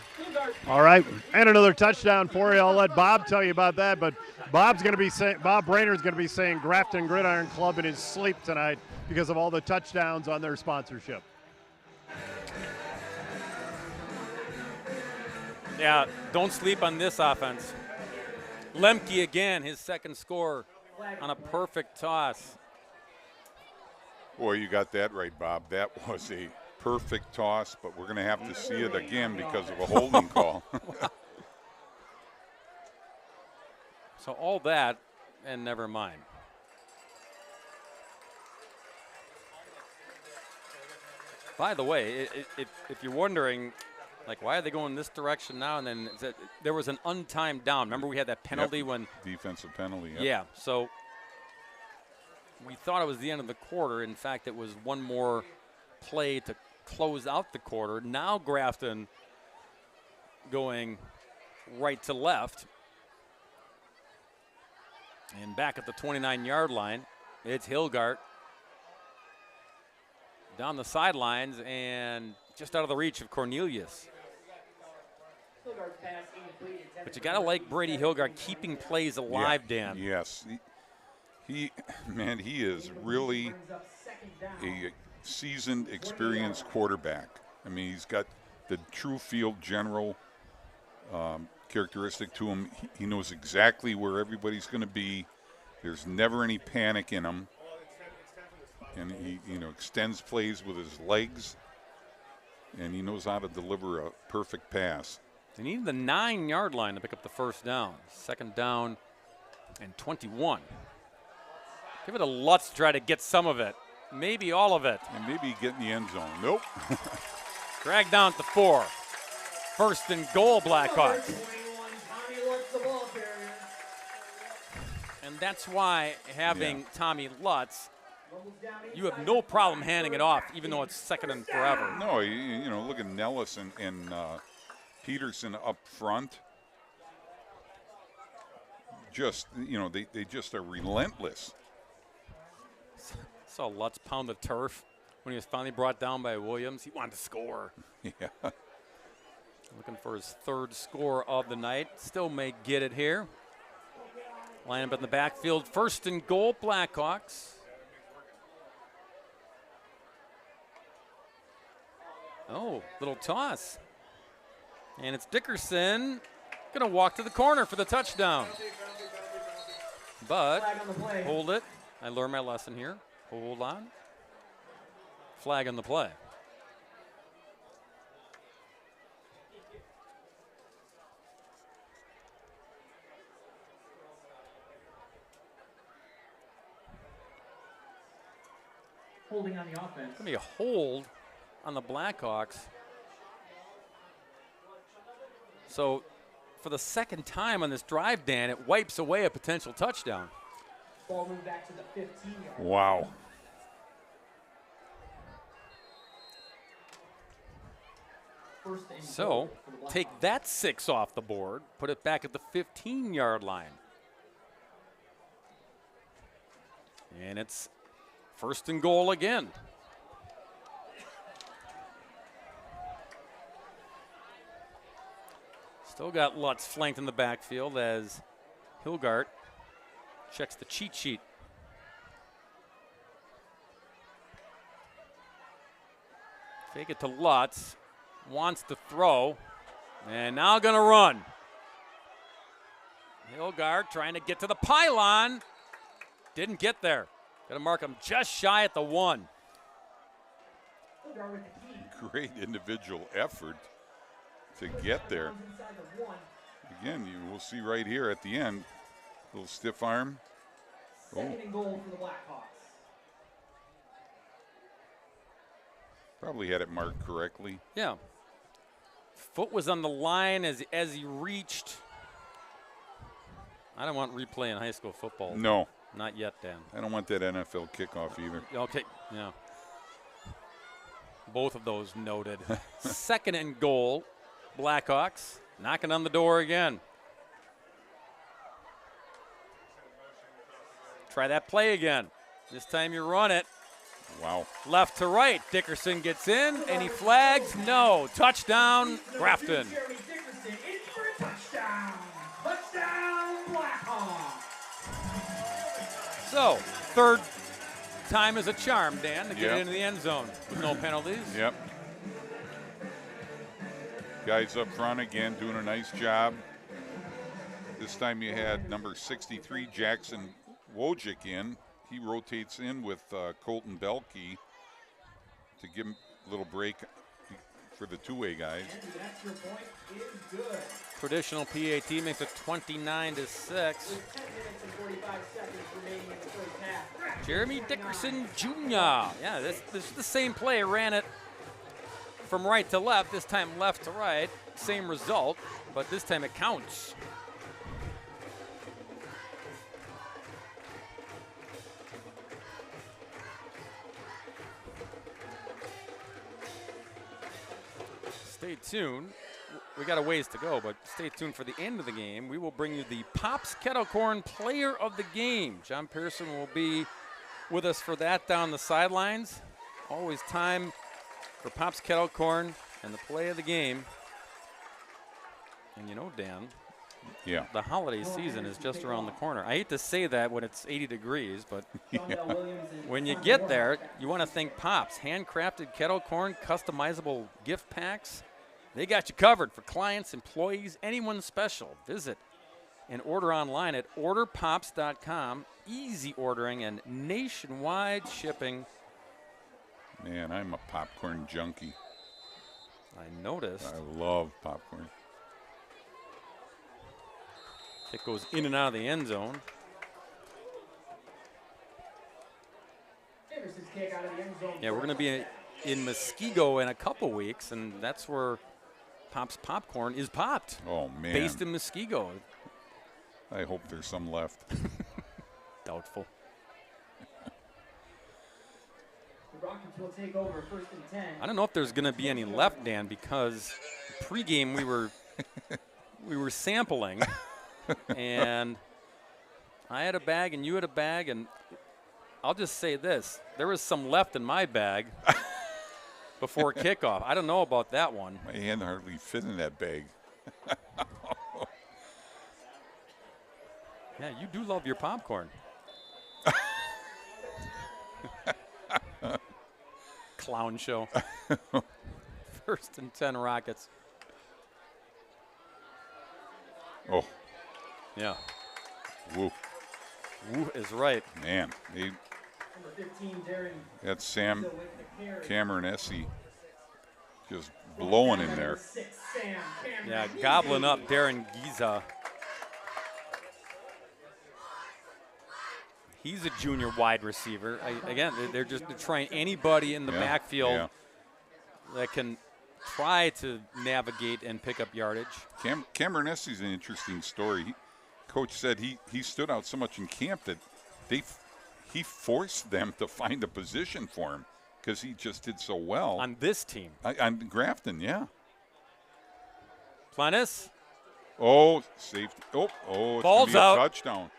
All right, and another touchdown for you. I'll let Bob tell you about that, but Bob Brainer's going to be saying Grafton Gridiron Club in his sleep tonight because of all the touchdowns on their sponsorship. Yeah, don't sleep on this offense. Lemke again, his second score on a perfect toss. Boy, you got that right, Bob. That was a perfect toss, but we're going to have to see it again because of a holding call. So all that, and never mind. By the way, if you're wondering, why are they going this direction now? And then there was an untimed down. Remember we had that penalty when – defensive penalty, yep. Yeah, so we thought it was the end of the quarter. In fact, it was one more play to close out the quarter. Now Grafton going right to left. And back at the 29-yard line, it's Hilgart. Down the sidelines and just out of the reach of Cornelius. But you got to like Brady Hilgart keeping plays alive, yeah, Dan. Yes. He is really a seasoned, experienced quarterback. I mean, he's got the true field general characteristic to him. He knows exactly where everybody's going to be. There's never any panic in him. And he, extends plays with his legs, and he knows how to deliver a perfect pass. They need the 9-yard line to pick up the first down. Second down and 21. Give it a Lutz to try to get some of it. Maybe all of it. And maybe get in the end zone. Nope. Drag down to 4. First and goal, Blackhawks. And that's why having Tommy Lutz, you have no problem handing it off, even though it's second and forever. No, you know, look at Nellis and Peterson up front. Just, you know, they just are relentless. Saw Lutz pound the turf when he was finally brought down by Williams. He wanted to score. Yeah. Looking for his third score of the night. Still may get it here. Line up in the backfield. First and goal, Blackhawks. Oh, little toss. And it's Dickerson going to walk to the corner for the touchdown. But hold it. I learned my lesson here. Hold on. Flag on the play. Holding on the offense. It's going to be a hold on the Blackhawks. So for the second time on this drive, Dan, it wipes away a potential touchdown. Ball moved back to the 15-yard. Wow. So take that 6 off the board, put it back at the 15-yard line. And it's first and goal again. Still got Lutz flanked in the backfield as Hilgart checks the cheat sheet. Fake it to Lutz. Wants to throw. And now going to run. Hilgart trying to get to the pylon. Didn't get there. Got to mark him just shy at the 1. Great individual effort to get there. Again, you will see right here at the end, little stiff arm. Second and goal for the Blackhawks. Probably had it marked correctly. Yeah. Foot was on the line as he reached. I don't want replay in high school football. No. Not yet, Dan. I don't want that NFL kickoff either. Okay, yeah. Both of those noted. Second and goal, Blackhawks knocking on the door again. Try that play again. This time you run it. Wow. Left to right. Dickerson gets in. Any flags? No. Touchdown, Grafton. Jeremy Dickerson in for a touchdown. Touchdown, Blackhawks. So, third time is a charm, Dan, to get Yep. into the end zone with no penalties. Yep. Guys up front again doing a nice job. This time you had number 63, Jackson Wojcik in. He rotates in with Colton Belkey to give him a little break for the two-way guys. And the extra point is good. Traditional PAT makes it 29-6. With 10 minutes and 45 seconds remaining in the first half. Jeremy Dickerson Jr. Yeah, this is the same play. Ran it from right to left. This time left to right. Same result, but this time it counts. Stay tuned. We got a ways to go, but stay tuned for the end of the game. We will bring you the Pops Kettle Corn Player of the Game. John Pearson will be with us for that down the sidelines. Always time for Pops Kettle Corn and the play of the game. And you know, Dan, Yeah. the holiday season is just around the corner. I hate to say that when it's 80 degrees, but when you get there, you want to think Pops. Handcrafted kettle corn, customizable gift packs. They got you covered for clients, employees, anyone special. Visit and order online at orderpops.com. Easy ordering and nationwide shipping. Man, I'm a popcorn junkie. I noticed. I love popcorn. Kick goes in and out of the end zone. Anderson's kick out of the end zone. Yeah, we're going to be in Muskego in a couple weeks, and that's where Pop's Popcorn is popped. Oh, man. Based in Muskego. I hope there's some left. Doubtful. The Rockets will take over 1st and 10. I don't know if there's going to be any left, Dan, because pregame we were sampling, and I had a bag and you had a bag, and I'll just say this. There was some left in my bag before kickoff. I don't know about that one. My hand hardly fit in that bag. Yeah, you do love your popcorn. Clown show. 1st and 10 Rockets. Oh. Yeah. Woo. Woo is right. Man, Number 15, Darren. that's Giza with the carry. Cameron Essie just blowing in there. Number 6, Sam Cameron. Yeah, gobbling up Darren Giza. He's a junior wide receiver. Again, they're trying anybody in the backfield that can try to navigate and pick up yardage. Cameron Essie's an interesting story. Coach said he stood out so much in camp that he forced them to find a position for him because he just did so well. On this team. On Grafton, yeah. Plennis. Oh, safety. Oh, it's Ball's gonna be a out. touchdown.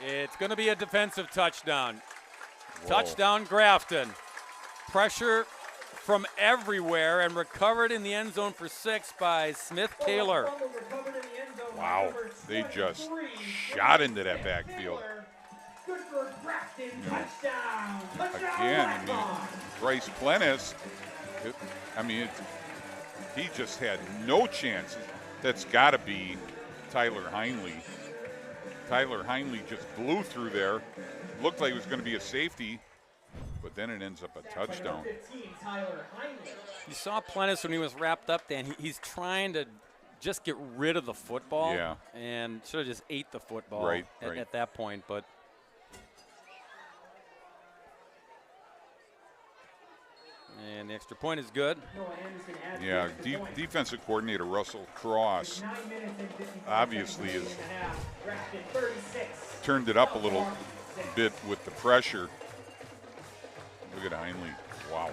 It's going to be a defensive touchdown. Whoa. Touchdown Grafton. Pressure from everywhere and recovered in the end zone for 6 by Smith Kaler. Wow, they just shot into that backfield. Good for Grafton. Touchdown. Again, Bryce Plennis, he just had no chance. That's got to be Tyler Heinley. Tyler Heinley just blew through there. Looked like it was going to be a safety, but then it ends up a touchdown. You saw Plennis when he was wrapped up, Dan. He's trying to just get rid of the football. Yeah. And should have just ate the football at that point. But and the extra point is good. Yeah, defensive coordinator Russell Cross obviously has turned it up a little bit with the pressure. Look at Heinley. Wow.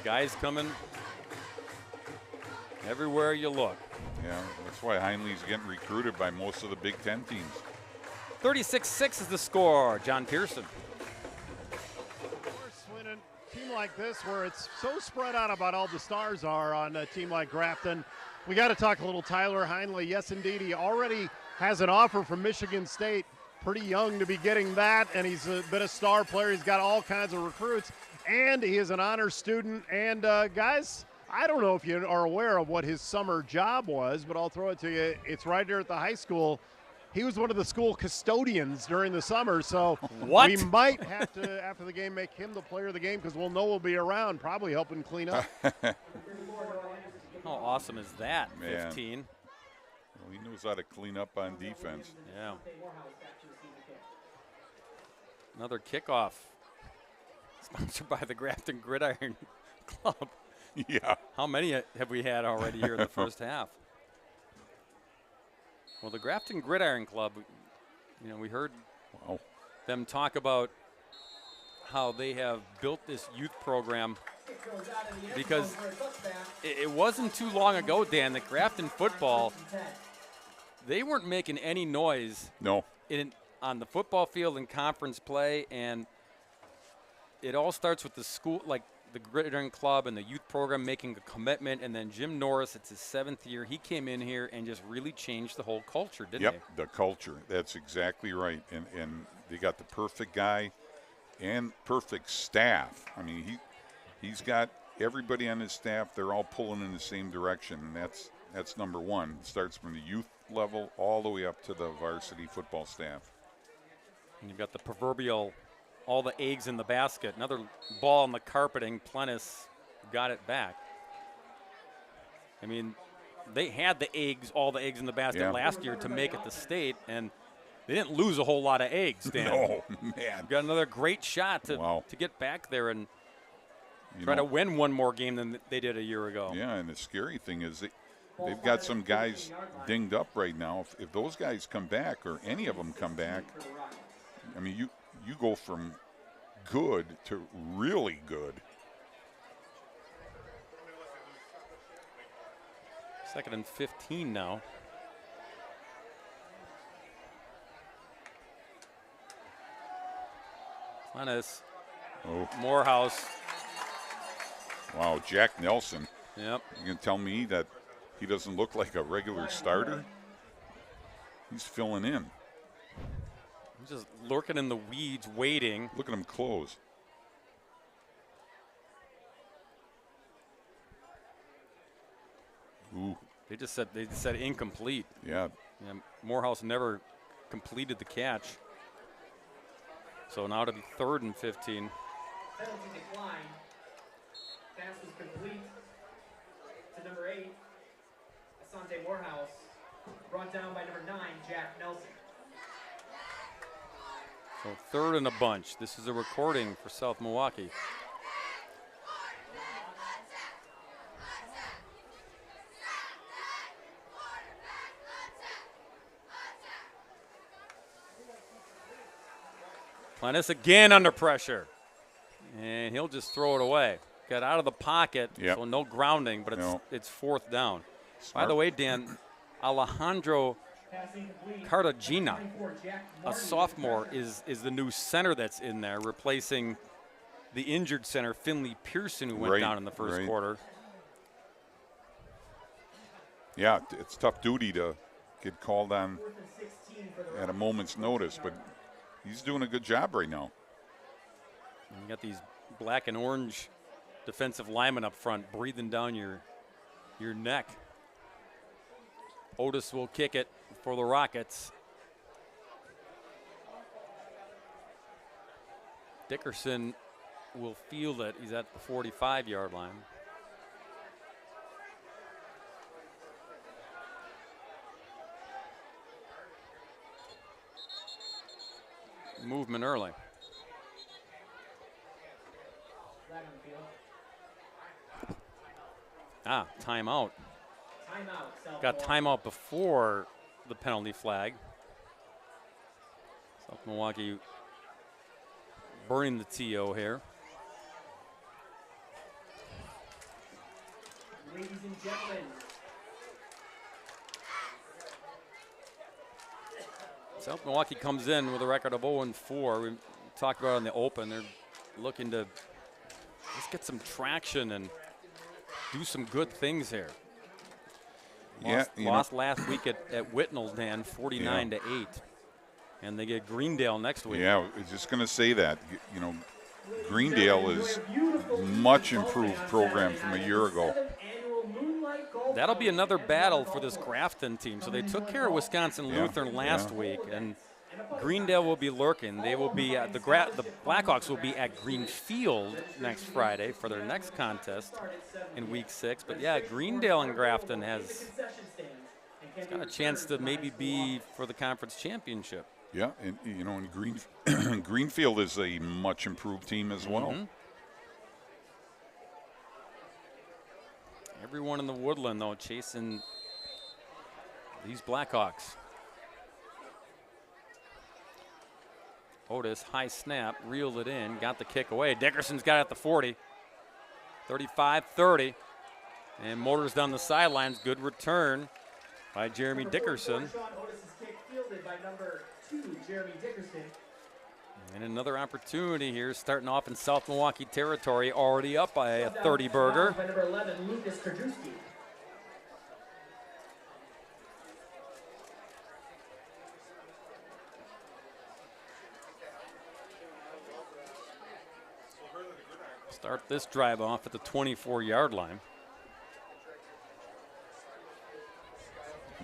Guys coming everywhere you look. Yeah, that's why Heinley's getting recruited by most of the Big Ten teams. 36-6 is the score. John Pearson. Team like this where it's so spread out about all the stars are on a team like Grafton. We got to talk a little Tyler Heinley. Yes, indeed. He already has an offer from Michigan State. Pretty young to be getting that, and he's been a star player. He's got all kinds of recruits, and he is an honor student. And, guys, I don't know if you are aware of what his summer job was, but I'll throw it to you. It's right here at the high school. He was one of the school custodians during the summer, so we might have to, after the game, make him the player of the game because we'll know we'll be around, probably helping clean up. How awesome is that, Man. 15? Well, he knows how to clean up on defense. Yeah. Another kickoff sponsored by the Grafton Gridiron Club. Yeah. How many have we had already here in the first half? Well, the Grafton Gridiron Club, we heard them talk about how they have built this youth program because it wasn't too long ago, Dan, that Grafton football, they weren't making any noise on the football field in conference play, and it all starts with the school, like the Gridiron Club and the youth program making a commitment, and then Jim Norris, it's his 7th year. He came in here and just really changed the whole culture, didn't he? Yep, the culture. That's exactly right. And they got the perfect guy and perfect staff. I mean, he's got everybody on his staff. They're all pulling in the same direction, and that's number one. It starts from the youth level all the way up to the varsity football staff. And you've got the proverbial all the eggs in the basket. Another ball on the carpeting. Plennis got it back. I mean, they had the eggs, all the eggs in the basket last year to make it to state, and they didn't lose a whole lot of eggs, Dan. No, man. Got another great shot to get back there and try to win one more game than they did a year ago. Yeah, and the scary thing is they've got some guys dinged up right now. If those guys come back, or any of them come back, I mean, you go from good to really good. Second and 15 now. Lennis. Morehouse. Wow, Jack Nelson. Yep. You can tell me that he doesn't look like a regular starter? He's filling in. He's just lurking in the weeds, waiting. Look at him close. Ooh. They just said incomplete. Yeah. Morehouse never completed the catch. So now to be 3rd and 15. Penalty decline. Pass was complete to number 8, Asante Morehouse. Brought down by number 9, Jack Nelson. So 3rd and a bunch. This is a recording for South Milwaukee. Lennis again under pressure. And he'll just throw it away. Got out of the pocket, so no grounding, but it's 4th down. By the way, Dan, Alejandro Cartagena, a sophomore, is the new center that's in there, replacing the injured center, Finley Pearson, who went down in the first quarter. Yeah, it's tough duty to get called on at a moment's notice, but he's doing a good job right now. You got these black and orange defensive linemen up front breathing down your neck. Otis will kick it for the Rockets. Dickerson will field it. He's at the 45-yard line. Movement early. Timeout. Got timeout before the penalty flag. South Milwaukee burning the TO here. Ladies and gentlemen. South Milwaukee comes in with a record of 0-4. We talked about it in the open. They're looking to just get some traction and do some good things here. Lost last week at Whitnall, Dan, 49-8. And they get Greendale next week. Yeah, I was just going to say that. You know, Greendale is a much improved program from a year ago. That'll be another battle for this Grafton team. So they took care of Wisconsin Lutheran last week, and Greendale will be lurking. They will be the Blackhawks will be at Greenfield next Friday for their next contest in Week 6. But yeah, Greendale and Grafton has got a chance to maybe be for the conference championship. Yeah, and you know, and Greenfield is a much improved team as well. Everyone in the Woodland, though, chasing these Blackhawks. Otis, high snap, reeled it in, got the kick away. Dickerson's got it at the 40. 35-30. And motors down the sidelines. Good return by Jeremy Dickerson. Otis's kick fielded by number 2, Jeremy Dickerson. And another opportunity here, starting off in South Milwaukee territory, already up by a 30-burger. By number 11, Lucas Krajewski. Start this drive off at the 24-yard line.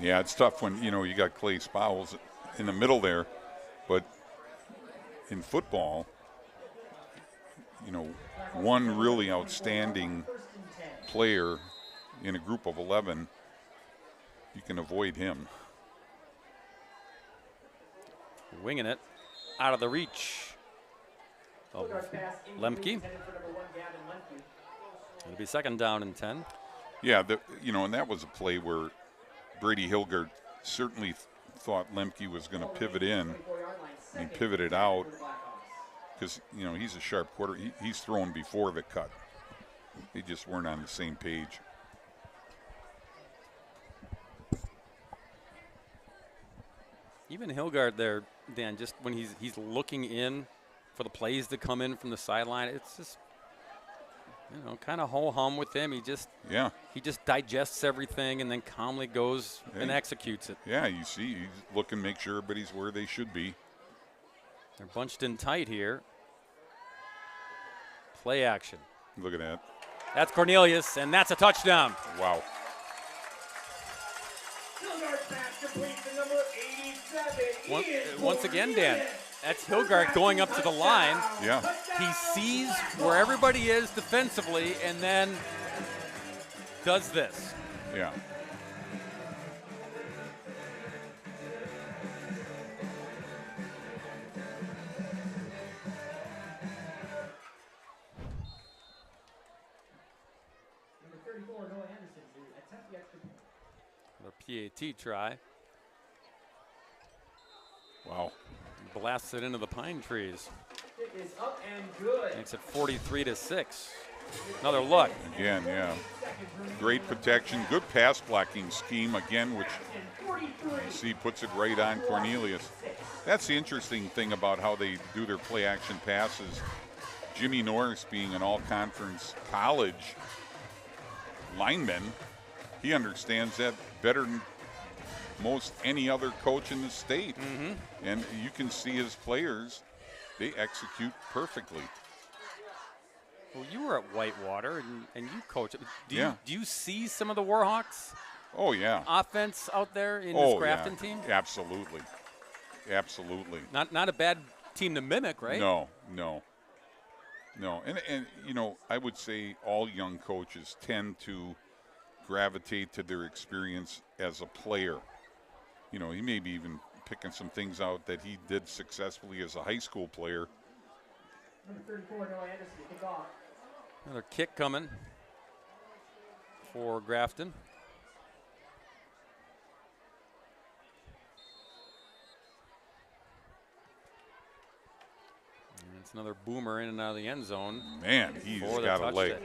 Yeah, it's tough when, you know, you got Clay Spowles in the middle there, but in football, you know, one really outstanding player in a group of 11 you can avoid him. Winging it out of the reach of Lemke. It'll be second down and 10. Yeah, and that was a play where Brady Hilgard certainly thought Lemke was going to pivot in. And he pivoted out because, he's a sharp quarter. He's thrown before the cut. They just weren't on the same page. Even Hilgard there, Dan, just when he's looking in for the plays to come in from the sideline, it's just, kind of ho-hum with him. He just digests everything and then calmly goes and executes it. Yeah, you see, he's looking, make sure everybody's where they should be. They're bunched in tight here. Play action. Look at that. That's Cornelius, and that's a touchdown. Wow. Once again, Dan, that's Hilgard going up to the line. Yeah. He sees where everybody is defensively and then does this. Yeah. Another PAT try. Wow. Blasts it into the pine trees. It is up and good. Makes it 43-6. Another look. Again, yeah. Great protection. Good pass blocking scheme again, which you see puts it right on Cornelius. That's the interesting thing about how they do their play action passes. Jimmy Norris being an all-conference college lineman, he understands that better than most any other coach in the state. Mm-hmm. And you can see his players, they execute perfectly. Well, you were at Whitewater and you coach. Do you see some of the Warhawks? Oh, yeah. Offense out there in this Grafton team? Absolutely. Absolutely. Not a bad team to mimic, right? No. And I would say all young coaches tend to gravitate to their experience as a player. He may be even picking some things out that he did successfully as a high school player. Number 34, Noah Anderson, kick off. Another kick coming for Grafton. And it's another boomer in and out of the end zone. Man, he's got a leg.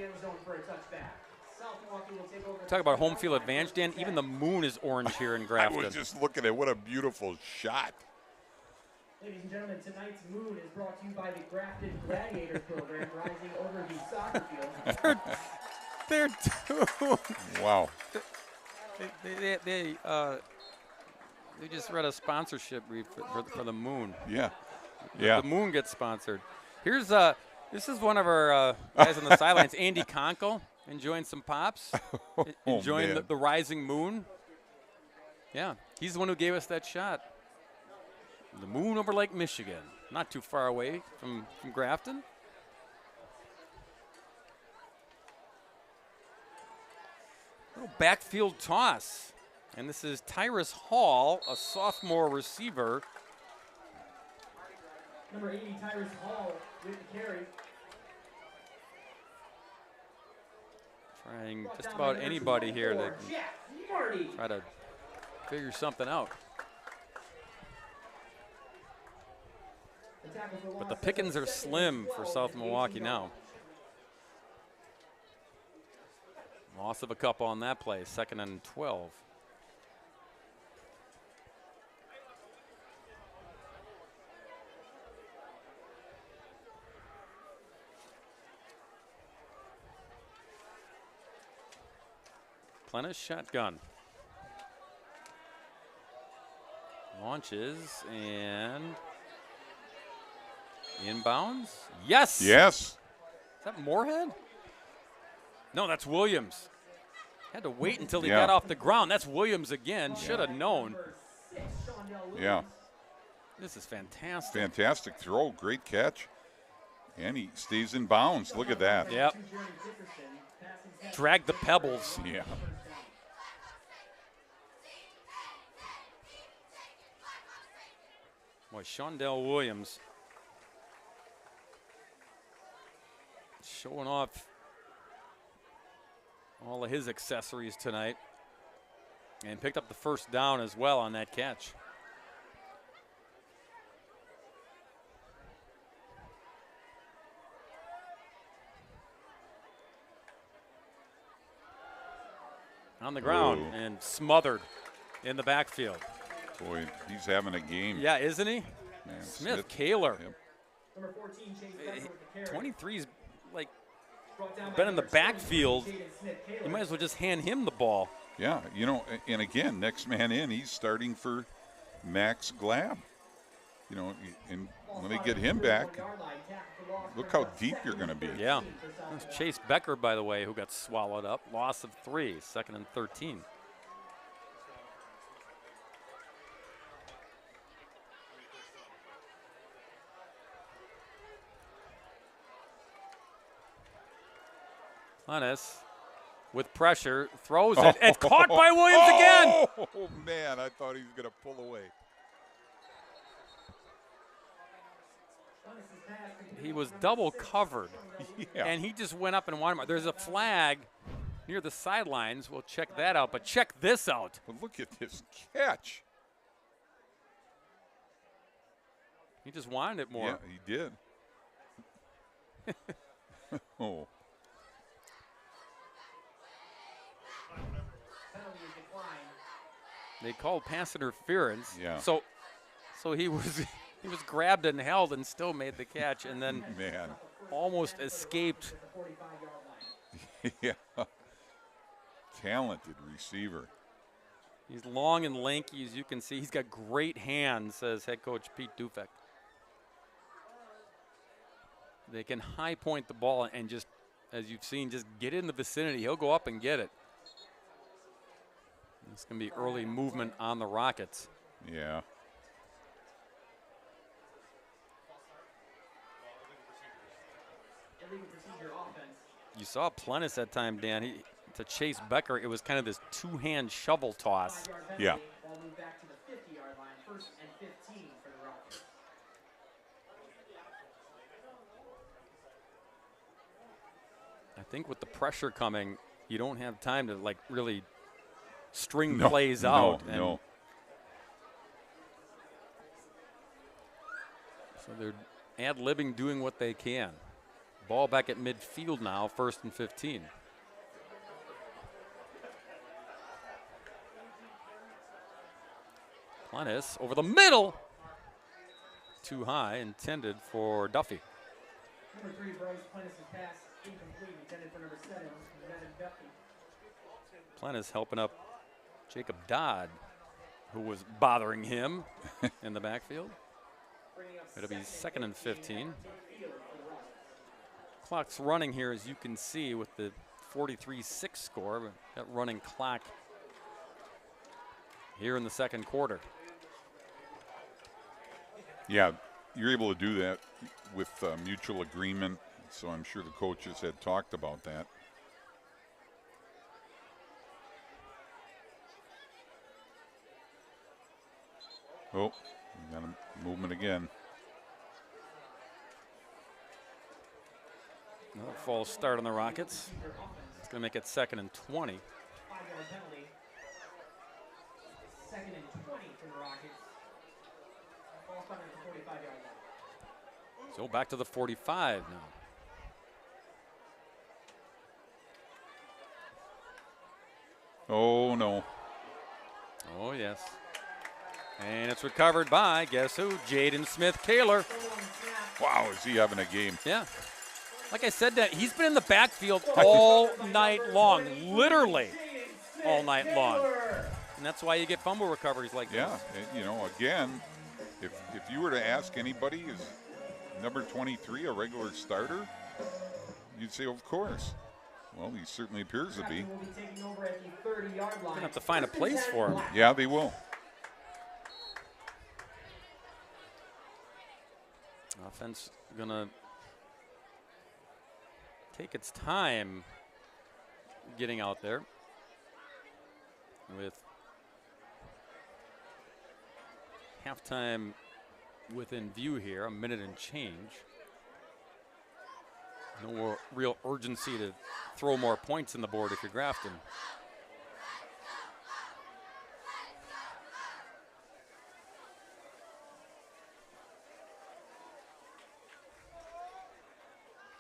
Talk about home field advantage, Dan. Even the moon is orange here in Grafton. I was just looking at what a beautiful shot. Ladies and gentlemen, tonight's moon is brought to you by the Grafton Gladiators program, rising over the soccer field. They're two. Wow. They just read a sponsorship brief for the moon. Yeah. The moon gets sponsored. Here's this is one of our guys on the sidelines, Andy Conkle, enjoying some pops, enjoying the rising moon. Yeah, he's the one who gave us that shot. The moon over Lake Michigan, not too far away from Grafton. Little backfield toss. And this is Tyrus Hall, a sophomore receiver. Number 80, Tyrus Hall with the carry. Trying just about anybody here that can try to figure something out. But the pickings are slim for South Milwaukee now. Loss of a couple on that play, 2nd and 12. Plenish shotgun. Launches and inbounds. Yes. Yes. Is that Moorhead? No, that's Williams. Had to wait until he got off the ground. That's Williams again. Should have known. Yeah. This is fantastic. Fantastic throw. Great catch. And he stays in bounds. Look at that. Yep. Drag the pebbles. Yeah. Boy, Shondell Williams showing off all of his accessories tonight and picked up the first down as well on that catch. On the ground and smothered in the backfield. Boy, he's having a game. Yeah, isn't he? Man, Smith Kaler. Yep. Number 14, Chase Becker with the carry. 23's like Brought down by been in the number 7, backfield. Jaden Smith-Kaler. You might as well just hand him the ball. Yeah, you know, and again, next man in, he's starting for Max Glab. You know, and when they get him back, look how deep you're going to be. Yeah. That's Chase Becker, by the way, who got swallowed up. Loss of 3, 2nd and 13. Hunnis with pressure, throws it. It's caught by Williams again. Oh, man, I thought he was going to pull away. He was double covered, Yeah. and he just went up and wanted him. There's a flag near the sidelines. We'll check that out, but check this out. But look at this catch. He just wanted it more. Yeah, he did. Oh. They called pass interference. Yeah. So he was grabbed and held and still made the catch, and then Man. almost escaped. Yeah. Talented receiver. He's long and lanky, as you can see. He's got great hands, says head coach Pete Dufek. They can high point the ball and just, as you've seen, just get in the vicinity. He'll go up and get it. It's going to be early movement on the Rockets. Yeah. You saw Plennis that time, Dan. To Chase Becker, it was kind of this two-hand shovel toss. Yeah. Ball moved back to the 50-yard line, 1st and 15 for the Rockets. I think with the pressure coming, you don't have time to like really string No, plays no, out. No. So they're ad-libbing, doing what they can. Ball back at midfield now, 1st and 15. Plennis over the middle. Too high, intended for Duffy. Number 3, Bryce Plennis' pass incomplete, intended for number 7, Devin Duffy. Plennis helping up Jacob Dodd, who was bothering him in the backfield. It'll be 2nd and 15. Clock's running here, as you can see, with the 43-6 score. That running clock here in the 2nd quarter. Yeah, you're able to do that with mutual agreement, so I'm sure the coaches had talked about that. Oh, we got a movement again. Another false start on the Rockets. It's going to make it 2nd and 20. 5-yard penalty. 2nd and 20 for the Rockets. Ball spotted at the 45-yard line. So back to the 45 now. Oh, no. Oh, yes. And it's recovered by, guess who? Jaden Smith-Kaler. Wow, is he having a game? Yeah. Like I said, that he's been in the backfield all night long, literally all night long. And that's why you get fumble recoveries like Yeah, this. and, you know, again, if you were to ask anybody, is number 23 a regular starter? You'd say, of course. Well, he certainly appears to be. They're going to have to find a place for him. Yeah, they will. Offense going to take its time getting out there with halftime within view here, a minute and change. No real urgency to throw more points in the board if you're Grafton.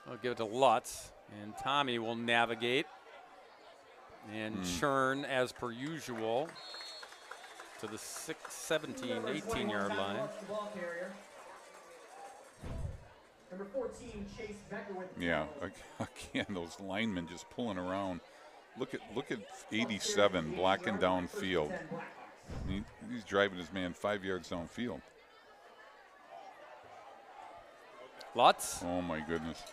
I'll give it to Lutz, and Tommy will navigate and churn as per usual to the 17, 18-yard line. Number 14, Chase Becker with Yeah, again, those linemen just pulling around. Look at 87 blocking downfield. He's driving his man 5 yards downfield. Lutz. Oh my goodness.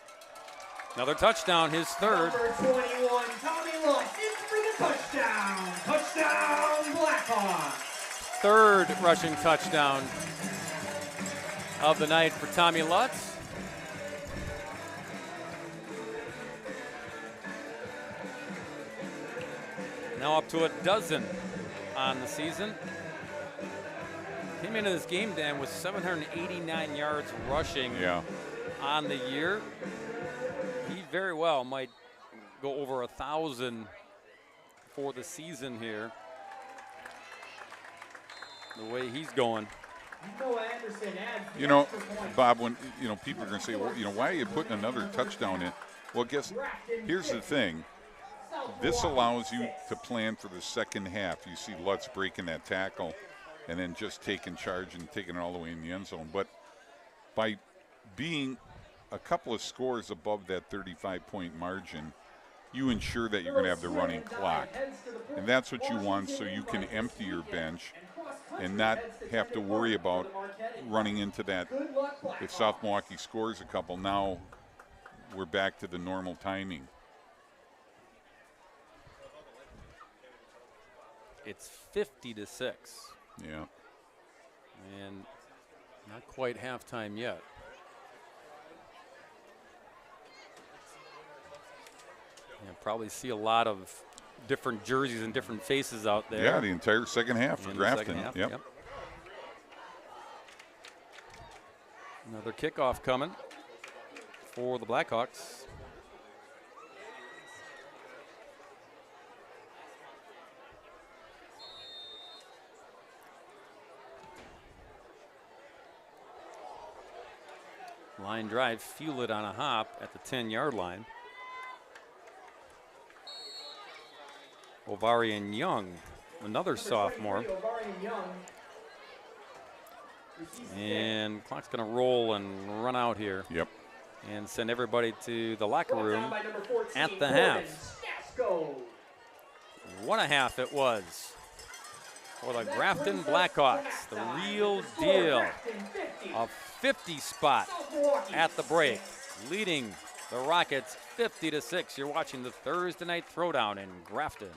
Another touchdown, his third. Number 21, Tommy Lutz in for the touchdown. Touchdown, Blackhawks. Third rushing touchdown of the night for Tommy Lutz. Now up to a dozen on the season. Came into this game, Dan, with 789 yards rushing on the year. He very well might go over 1,000 for the season here. The way he's going. You know, Bob, when people are going to say, well, why are you putting another touchdown in? Well, here's the thing. This allows you to plan for the second half. You see Lutz breaking that tackle and then just taking charge and taking it all the way in the end zone. But by being a couple of scores above that 35-point margin, you ensure that you're going to have the running clock. And that's what you want, so you can empty your bench and not have to worry about running into that. If South Milwaukee scores a couple, now we're back to the normal timing. It's 50-6. Yeah. And not quite halftime yet. Yeah, probably see a lot of different jerseys and different faces out there. Yeah, the entire second half for Grafton. Yep. Another kickoff coming for the Blackhawks. Line drive, feel it on a hop at the 10-yard line. Ovarian Young, another sophomore. And clock's going to roll and run out here. Yep. And send everybody to the locker room at the half. What a half it was for the Grafton Blackhawks. The real deal. A 50 spot at the break, leading the Rockets 50-6. You're watching the Thursday Night Throwdown in Grafton.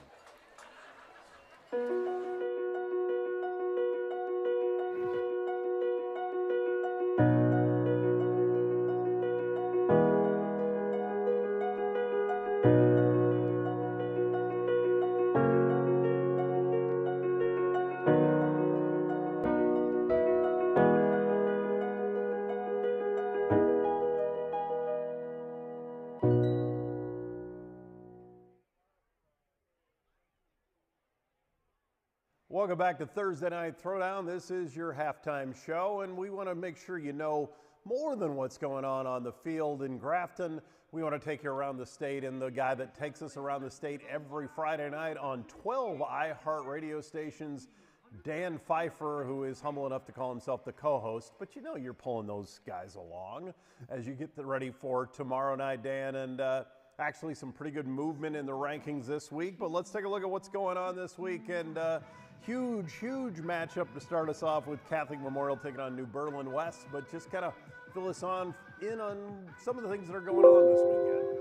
Welcome back to Thursday Night Throwdown. This is your halftime show, and we want to make sure you know more than what's going on the field in Grafton. We want to take you around the state, and the guy that takes us around the state every Friday night on 12 iHeart radio stations, Dan Pfeiffer, who is humble enough to call himself the co-host. But you know you're pulling those guys along as you get ready for tomorrow night, Dan, and actually some pretty good movement in the rankings this week. But let's take a look at what's going on this week, and huge matchup to start us off with Catholic Memorial taking on New Berlin West, but just kind of fill us on some of the things that are going on this weekend.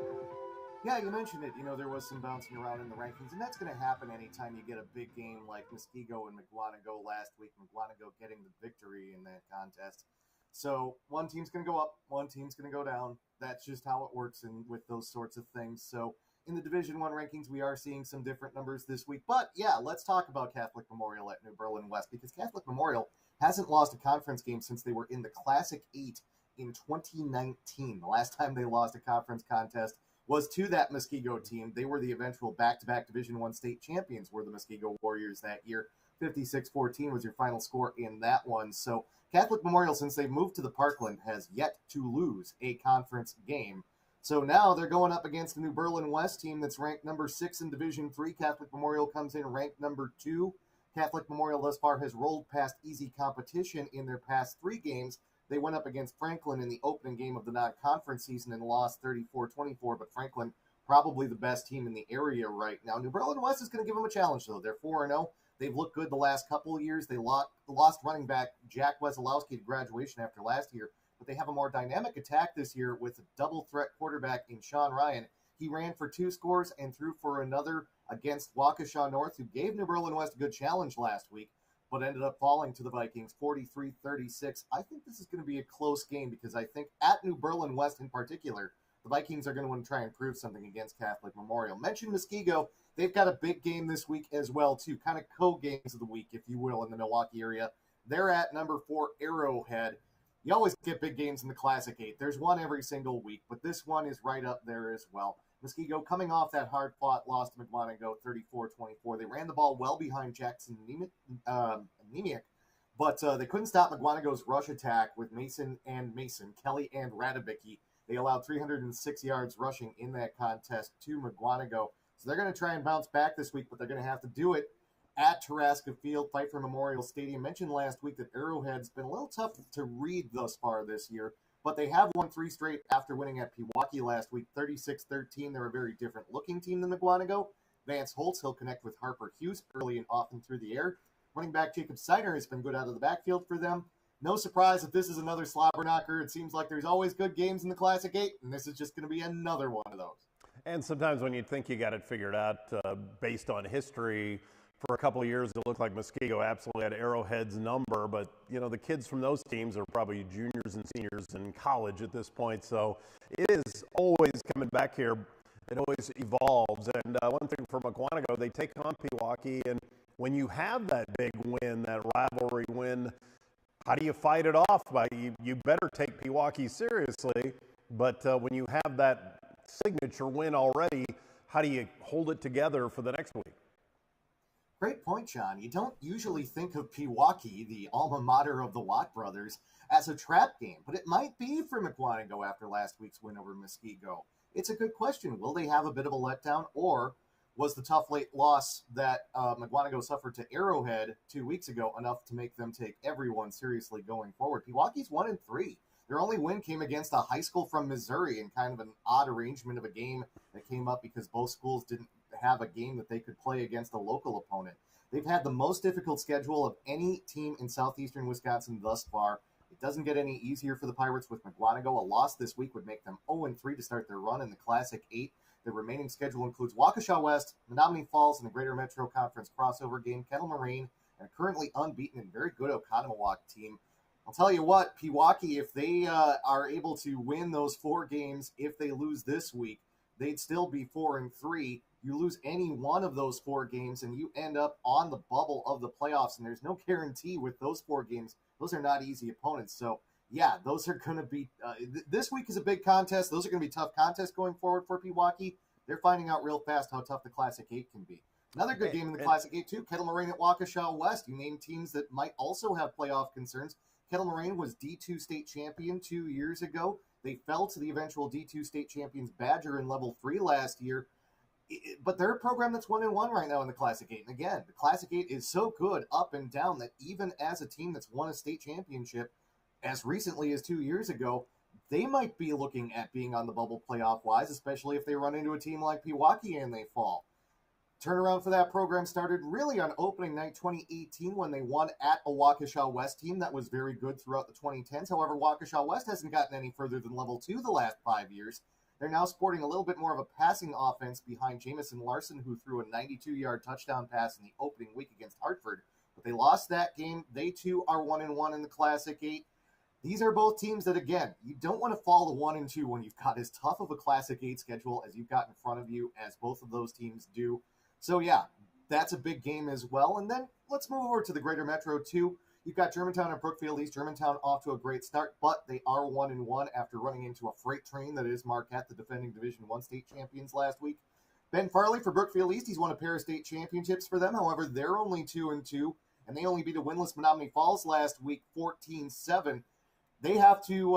Yeah, you mentioned it. There was some bouncing around in the rankings, and that's going to happen anytime you get a big game like Muskego and McGuanago last week. McGuanago getting the victory in that contest. So one team's going to go up, one team's going to go down. That's just how it works with those sorts of things. So in the Division I rankings, we are seeing some different numbers this week. But, yeah, let's talk about Catholic Memorial at New Berlin West, because Catholic Memorial hasn't lost a conference game since they were in the Classic 8 in 2019. The last time they lost a conference contest was to that Muskego team. They were the eventual back-to-back Division I state champions, were the Muskego Warriors that year. 56-14 was your final score in that one. So Catholic Memorial, since they've moved to the Parkland, has yet to lose a conference game. So now they're going up against the New Berlin West team that's ranked number 6 in Division III. Catholic Memorial comes in ranked number 2. Catholic Memorial thus far has rolled past easy competition in their past 3 games. They went up against Franklin in the opening game of the non-conference season and lost 34-24, but Franklin probably the best team in the area right now. New Berlin West is going to give them a challenge, though. They're 4-0. They've looked good the last couple of years. They lost running back Jack Wesolowski to graduation after last year, but they have a more dynamic attack this year with a double-threat quarterback in Sean Ryan. He ran for 2 scores and threw for another against Waukesha North, who gave New Berlin West a good challenge last week, but ended up falling to the Vikings 43-36. I think this is going to be a close game because I think at New Berlin West in particular, the Vikings are going to want to try and prove something against Catholic Memorial. Mentioned Muskego. They've got a big game this week as well, too. Kind of co-games of the week, if you will, in the Milwaukee area. They're at number 4 Arrowhead. You always get big games in the Classic 8. There's one every single week, but this one is right up there as well. Muskego coming off that hard-fought loss to McMonago, 34-24. They ran the ball well behind Jackson Nemiak, but they couldn't stop McGuanago's rush attack with Mason, Kelly, and Radabicki. They allowed 306 yards rushing in that contest to McGuanago. So they're going to try and bounce back this week, but they're going to have to do it at Taraska Field, Pfeiffer Memorial Stadium. Mentioned last week that Arrowhead's been a little tough to read thus far this year, but they have won 3 straight after winning at Pewaukee last week, 36-13. They're a very different-looking team than McGuanago. Vance Holtz, he'll connect with Harper Hughes early and often through the air. Running back Jacob Steiner has been good out of the backfield for them. No surprise if this is another slobber knocker. It seems like there's always good games in the Classic 8, and this is just going to be another one of those. And sometimes when you think you got it figured out based on history, for a couple of years it looked like Muskego absolutely had Arrowhead's number, but the kids from those teams are probably juniors and seniors in college at this point, so it is always coming back here. It always evolves. And one thing for McGuanago, they take on Pewaukee, and when you have that big win, that rivalry win, how do you fight it off? You better take Pewaukee seriously, but when you have that signature win already, how do you hold it together for the next week? Great point, John. You don't usually think of Pewaukee, the alma mater of the Watt brothers, as a trap game, but it might be for McGuanago after last week's win over Muskego. It's a good question. Will they have a bit of a letdown, or was the tough late loss that McGuanago suffered to Arrowhead 2 weeks ago enough to make them take everyone seriously going forward? Pewaukee's 1-3. Their only win came against a high school from Missouri in kind of an odd arrangement of a game that came up because both schools didn't have a game that they could play against a local opponent. They've had the most difficult schedule of any team in southeastern Wisconsin thus far. It doesn't get any easier for the Pirates with McGuanago. A loss this week would make them 0-3 to start their run in the Classic 8. The remaining schedule includes Waukesha West, Menominee Falls in the Greater Metro Conference crossover game, Kettle Moraine, and a currently unbeaten and very good Oconomowoc team. I'll tell you what, Pewaukee, if they are able to win those 4 games, if they lose this week, they'd still be 4-3. You lose any one of those 4 games, and you end up on the bubble of the playoffs, and there's no guarantee with those 4 games. Those are not easy opponents. So, yeah, those are going to be this week is a big contest. Those are going to be tough contests going forward for Pewaukee. They're finding out real fast how tough the Classic 8 can be. Another good game in the Classic 8, too, Kettle Moraine at Waukesha West. You name teams that might also have playoff concerns. Kettle Moraine was D2 state champion 2 years ago. They fell to the eventual D2 state champions Badger in Level 3 last year. But they're a program that's 1-1 right now in the Classic 8. And again, the Classic 8 is so good up and down that even as a team that's won a state championship as recently as 2 years ago, they might be looking at being on the bubble playoff-wise, especially if they run into a team like Pewaukee and they fall. Turnaround for that program started really on opening night 2018 when they won at a Waukesha West team that was very good throughout the 2010s. However, Waukesha West hasn't gotten any further than Level 2 the last 5 years. They're now sporting a little bit more of a passing offense behind Jamison Larson, who threw a 92-yard touchdown pass in the opening week against Hartford. But they lost that game. They, too, are 1-1 in the Classic 8. These are both teams that, again, you don't want to fall to 1-2 when you've got as tough of a Classic 8 schedule as you've got in front of you, as both of those teams do. So, yeah, that's a big game as well. And then let's move over to the Greater Metro, too. You've got Germantown and Brookfield East. Germantown off to a great start, but they are 1-1 after running into a freight train that is Marquette, the defending Division I state champions last week. Ben Farley for Brookfield East. He's won a pair of state championships for them. However, they're only 2-2, and they only beat a winless Menominee Falls last week, 14-7. They have to,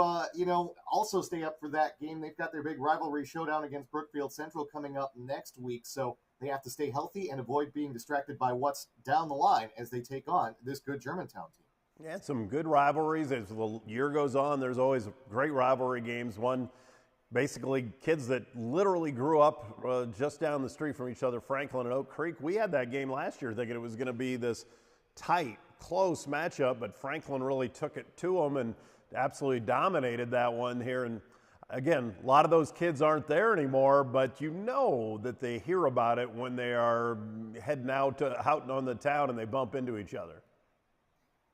also stay up for that game. They've got their big rivalry showdown against Brookfield Central coming up next week, so they have to stay healthy and avoid being distracted by what's down the line as they take on this good Germantown team. Yeah, some good rivalries. As the year goes on, there's always great rivalry games. One, basically kids that literally grew up just down the street from each other, Franklin and Oak Creek. We had that game last year thinking it was going to be this tight, close matchup, but Franklin really took it to them and absolutely dominated that one here. And again, a lot of those kids aren't there anymore, but you know that they hear about it when they are heading out on the town and they bump into each other.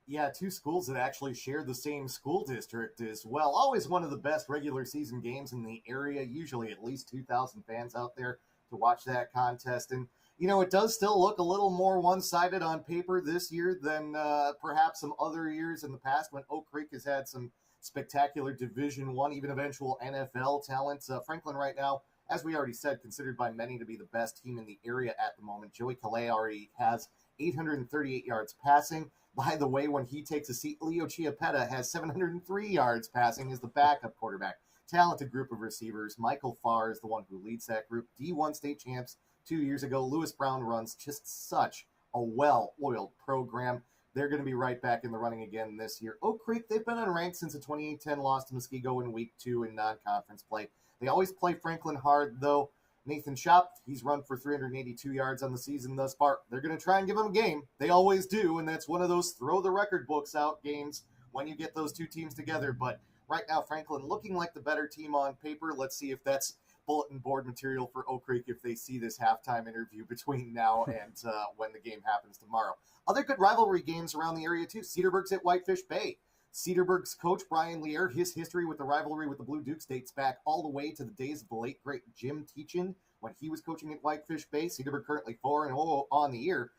Yeah, two schools that actually share the same school district as well. Always one of the best regular season games in the area, usually at least 2,000 fans out there to watch that contest. And, it does still look a little more one-sided on paper this year than perhaps some other years in the past when Oak Creek has had some spectacular Division I, even eventual NFL talent. Franklin right now, as we already said, considered by many to be the best team in the area at the moment. Joey Calais already has 838 yards passing. By the way, when he takes a seat, Leo Chiappetta has 703 yards passing as the backup quarterback. Talented group of receivers. Michael Farr is the one who leads that group. D1 state champs 2 years ago. Lewis Brown runs just such a well-oiled program. They're going to be right back in the running again this year. Oak Creek, they've been unranked since a 28-10 loss to Muskego in Week 2 in non-conference play. They always play Franklin hard, though. Nathan Shop, he's run for 382 yards on the season thus far. They're going to try and give him a game. They always do, and that's one of those throw the record books out games when you get those two teams together. But right now, Franklin looking like the better team on paper. Let's see if that's bulletin board material for Oak Creek if they see this halftime interview between now and when the game happens tomorrow. Other good rivalry games around the area, too. Cedarburg's at Whitefish Bay. Cedarburg's coach, Brian Lear, his history with the rivalry with the Blue Dukes dates back all the way to the days of the late, great Jim Teachin when he was coaching at Whitefish Bay. Cedarburg currently 4-0 on the year.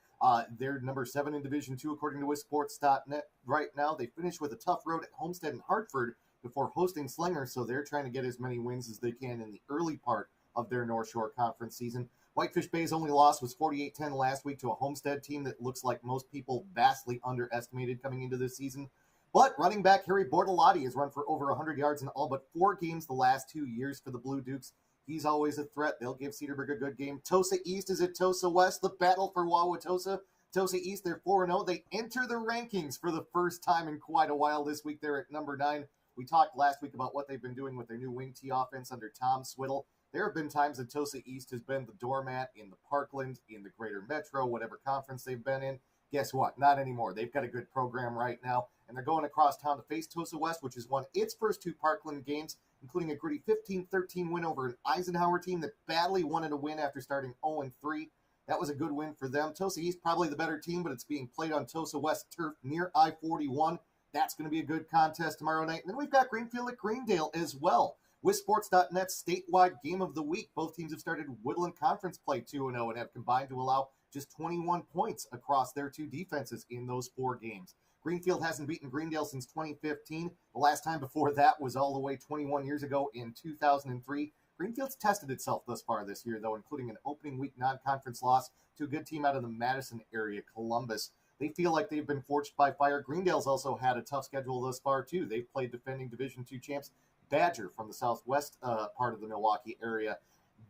They're number 7 in Division II, according to WisSports.net right now. They finished with a tough road at Homestead and Hartford before hosting Slinger, so they're trying to get as many wins as they can in the early part of their North Shore Conference season. Whitefish Bay's only loss was 48-10 last week to a Homestead team that looks like most people vastly underestimated coming into this season. But running back Harry Bortolotti has run for over 100 yards in all but 4 games the last 2 years for the Blue Dukes. He's always a threat. They'll give Cedarburg a good game. Tosa East is at Tosa West. The battle for Wauwatosa. Tosa East, they're 4-0. They enter the rankings for the first time in quite a while this week. They're at number 9. We talked last week about what they've been doing with their new wing tee offense under Tom Swiddle. There have been times that Tosa East has been the doormat in the Parkland, in the Greater Metro, whatever conference they've been in. Guess what? Not anymore. They've got a good program right now, and they're going across town to face Tosa West, which has won its first 2 Parkland games, including a gritty 15-13 win over an Eisenhower team that badly wanted a win after starting 0-3. That was a good win for them. Tosa East, probably the better team, but it's being played on Tosa West turf near I-41. That's going to be a good contest tomorrow night. And then we've got Greenfield at Greendale as well. WisSports.net's statewide game of the week. Both teams have started Woodland Conference play 2-0 and have combined to allow just 21 points across their 2 defenses in those 4 games. Greenfield hasn't beaten Greendale since 2015. The last time before that was all the way 21 years ago in 2003. Greenfield's tested itself thus far this year, though, including an opening week non-conference loss to a good team out of the Madison area, Columbus. They feel like they've been forged by fire. Greendale's also had a tough schedule thus far, too. They've played defending Division II champs Badger from the southwest part of the Milwaukee area.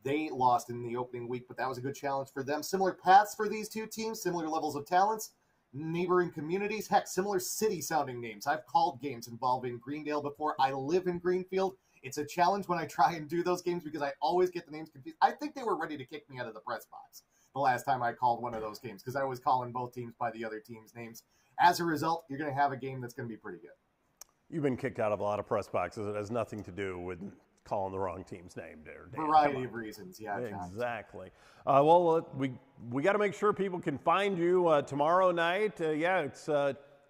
They lost in the opening week, but that was a good challenge for them. Similar paths for these two teams, similar levels of talents, neighboring communities, heck, similar city-sounding names. I've called games involving Greendale before. I live in Greenfield. It's a challenge when I try and do those games because I always get the names confused. I think they were ready to kick me out of the press box the last time I called one of those games because I was calling both teams by the other team's names. As a result, you're going to have a game that's going to be pretty good. You've been kicked out of a lot of press boxes. It has nothing to do with calling the wrong team's name there, Dan. Variety of reasons, yeah, John. Exactly. We got to make sure people can find you tomorrow night. It's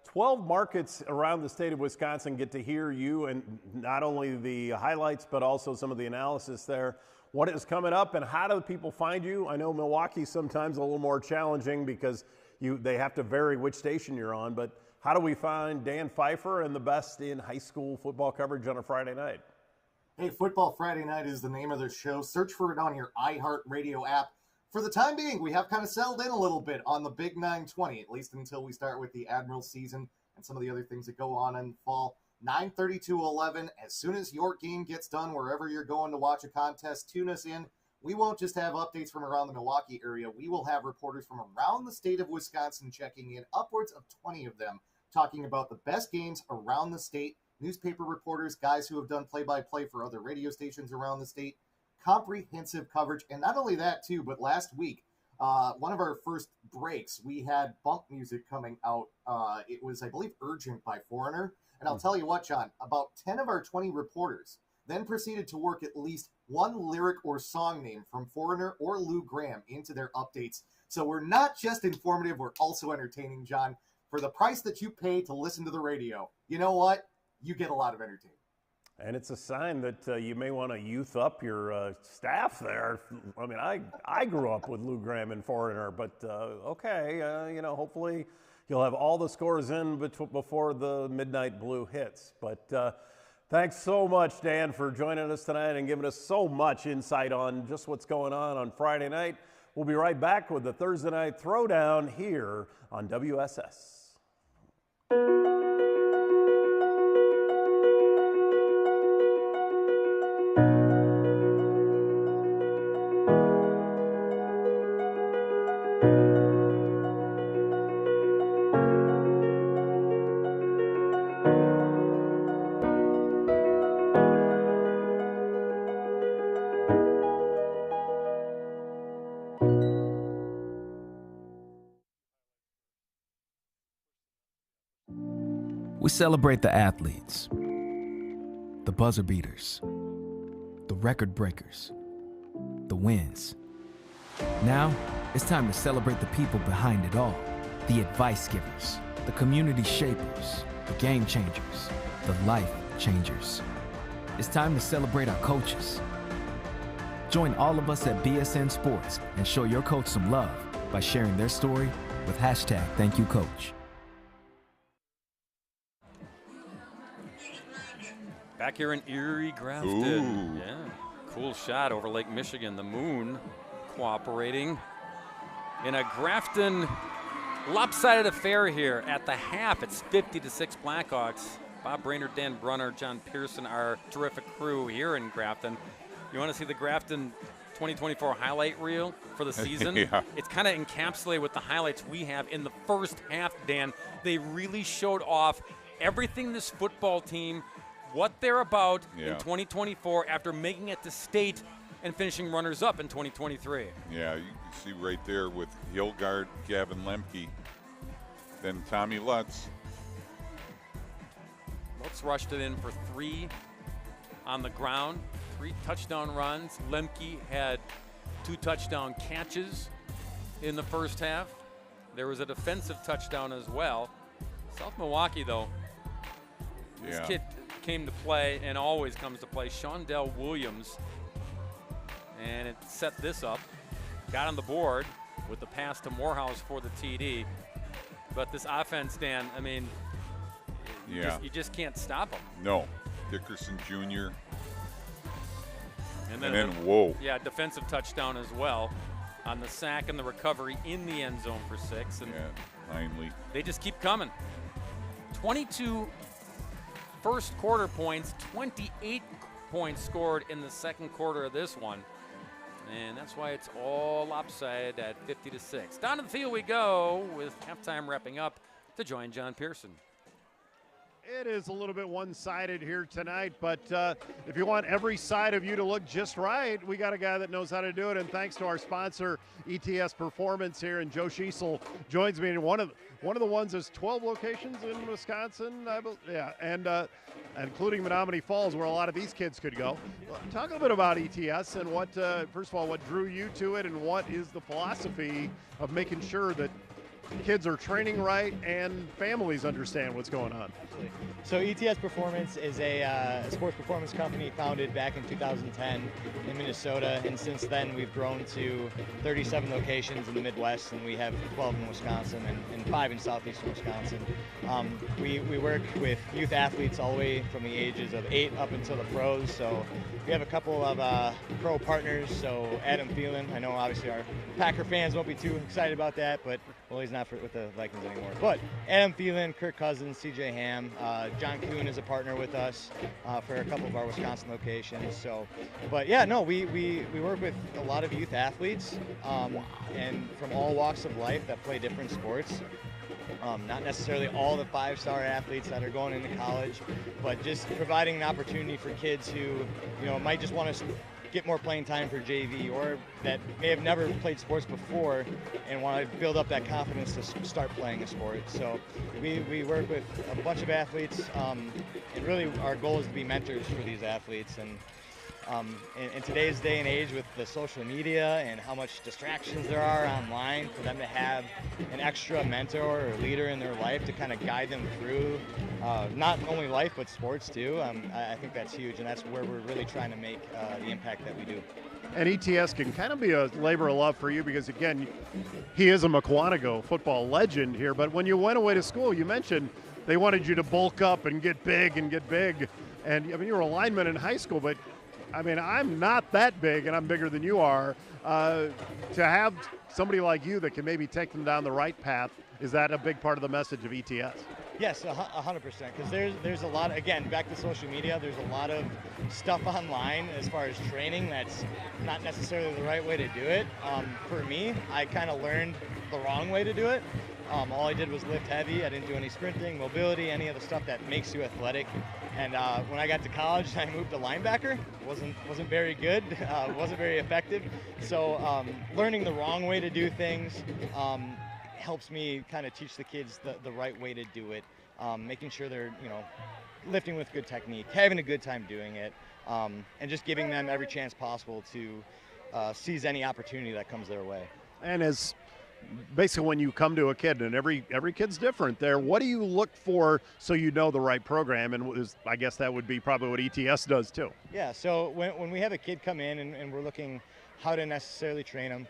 12 markets around the state of Wisconsin get to hear you and not only the highlights but also some of the analysis there. What is coming up and how do people find you? I know Milwaukee's sometimes a little more challenging because they have to vary which station you're on. But how do we find Dan Pfeiffer and the best in high school football coverage on a Friday night? Hey, Football Friday Night is the name of the show. Search for it on your iHeartRadio app. For the time being, we have kind of settled in a little bit on the Big 920, at least until we start with the Admiral season and some of the other things that go on in the fall. 9:30 to 11. As soon as your game gets done, wherever you're going to watch a contest, tune us in. We won't just have updates from around the Milwaukee area. We will have reporters from around the state of Wisconsin checking in, upwards of 20 of them, talking about the best games around the state. Newspaper reporters, guys who have done play-by-play for other radio stations around the state. Comprehensive coverage. And not only that, too, but last week, one of our first breaks, we had bump music coming out. It was, I believe, Urgent by Foreigner. And I'll tell you what, John, about 10 of our 20 reporters then proceeded to work at least one lyric or song name from Foreigner or Lou Gramm into their updates. So we're not just informative, we're also entertaining, John. For the price that you pay to listen to the radio, you know what? You get a lot of entertainment. And it's a sign that you may want to youth up your staff there. I mean, I grew up with Lou Gramm and Foreigner, but hopefully you'll have all the scores in before the Midnight Blue hits. But thanks so much, Dan, for joining us tonight and giving us so much insight on just what's going on Friday night. We'll be right back with the Thursday Night Throwdown here on WSS. We celebrate the athletes, the buzzer beaters, the record breakers, the wins. Now, it's time to celebrate the people behind it all, the advice givers, the community shapers, the game changers, the life changers. It's time to celebrate our coaches. Join all of us at BSN Sports and show your coach some love by sharing their story with #ThankYouCoach. Back here in Erie, Grafton. Ooh. Yeah, cool shot over Lake Michigan. The moon cooperating in a Grafton lopsided affair here at the half. It's 50-6 Blackhawks. Bob Brainerd, Dan Brunner, John Pearson, our terrific crew here in Grafton. You want to see the Grafton 2024 highlight reel for the season? Yeah. It's kind of encapsulated with the highlights we have in the first half, Dan. They really showed off everything this football team, what they're about in 2024 after making it to state and finishing runners-up in 2023. Yeah, you can see right there with Hilgard, Gavin Lemke, then Tommy Lutz. Lutz rushed it in for 3 on the ground, 3 touchdown runs. Lemke had 2 touchdown catches in the first half. There was a defensive touchdown as well. South Milwaukee, though, this kid came to play and always comes to play. Shondell Williams, and it set this up. Got on the board with the pass to Morehouse for the TD. But this offense, Dan, I mean, you just can't stop them. No, Dickerson Jr. And then whoa. Yeah, defensive touchdown as well on the sack and the recovery in the end zone for 6. And finally. They just keep coming. 22 first quarter points, 28 points scored in the second quarter of this one. And that's why it's all lopsided at 50-6. Down to the field we go with halftime wrapping up to join John Pearson. It is a little bit one-sided here tonight, but if you want every side of you to look just right, we got a guy that knows how to do it. And thanks to our sponsor, ETS Performance here, and Joe Schiesel joins me in one of the ones that's 12 locations in Wisconsin, and including Menominee Falls, where a lot of these kids could go. Talk a little bit about ETS and what, first of all, what drew you to it, and what is the philosophy of making sure that kids are training right and families understand what's going on. So ETS Performance is a sports performance company founded back in 2010 in Minnesota, and since then we've grown to 37 locations in the Midwest, and we have 12 in Wisconsin and 5 in southeastern Wisconsin. We work with youth athletes all the way from the ages of 8 up until the pros, so we have a couple of pro partners. So Adam Thielen, I know obviously our Packer fans won't be too excited about that, but well, he's not with the Vikings anymore. But Adam Thielen, Kirk Cousins, CJ Ham, John Kuhn is a partner with us for a couple of our Wisconsin locations. So, but yeah, no, we work with a lot of youth athletes and from all walks of life that play different sports. Not necessarily all the 5-star athletes that are going into college, but just providing an opportunity for kids who, might just want to get more playing time for JV, or that may have never played sports before and want to build up that confidence to start playing a sport. So we work with a bunch of athletes, and really our goal is to be mentors for these athletes. And in today's day and age with the social media and how much distractions there are online, for them to have an extra mentor or leader in their life to kind of guide them through not only life but sports too, I think that's huge, and that's where we're really trying to make the impact that we do. And ETS can kind of be a labor of love for you because, again, he is a Mukwonago football legend here, but when you went away to school, you mentioned they wanted you to bulk up and get big. And, I mean, you were a lineman in high school, but I mean, I'm not that big, and I'm bigger than you are. To have somebody like you that can maybe take them down the right path, is that a big part of the message of ETS? Yes, 100%, because there's a lot, again, back to social media, there's a lot of stuff online as far as training that's not necessarily the right way to do it. For me, I kind of learned the wrong way to do it. All I did was lift heavy. I didn't do any sprinting, mobility, any of the stuff that makes you athletic. And when I got to college, I moved to linebacker. Wasn't very good. Wasn't very effective. So learning the wrong way to do things helps me kind of teach the kids the right way to do it. Making sure they're lifting with good technique, having a good time doing it, and just giving them every chance possible to seize any opportunity that comes their way. And as basically when you come to a kid, and every kid's different there, what do you look for so you know the right program? And I guess that would be probably what ETS does too. Yeah, so when we have a kid come in and we're looking how to necessarily train them,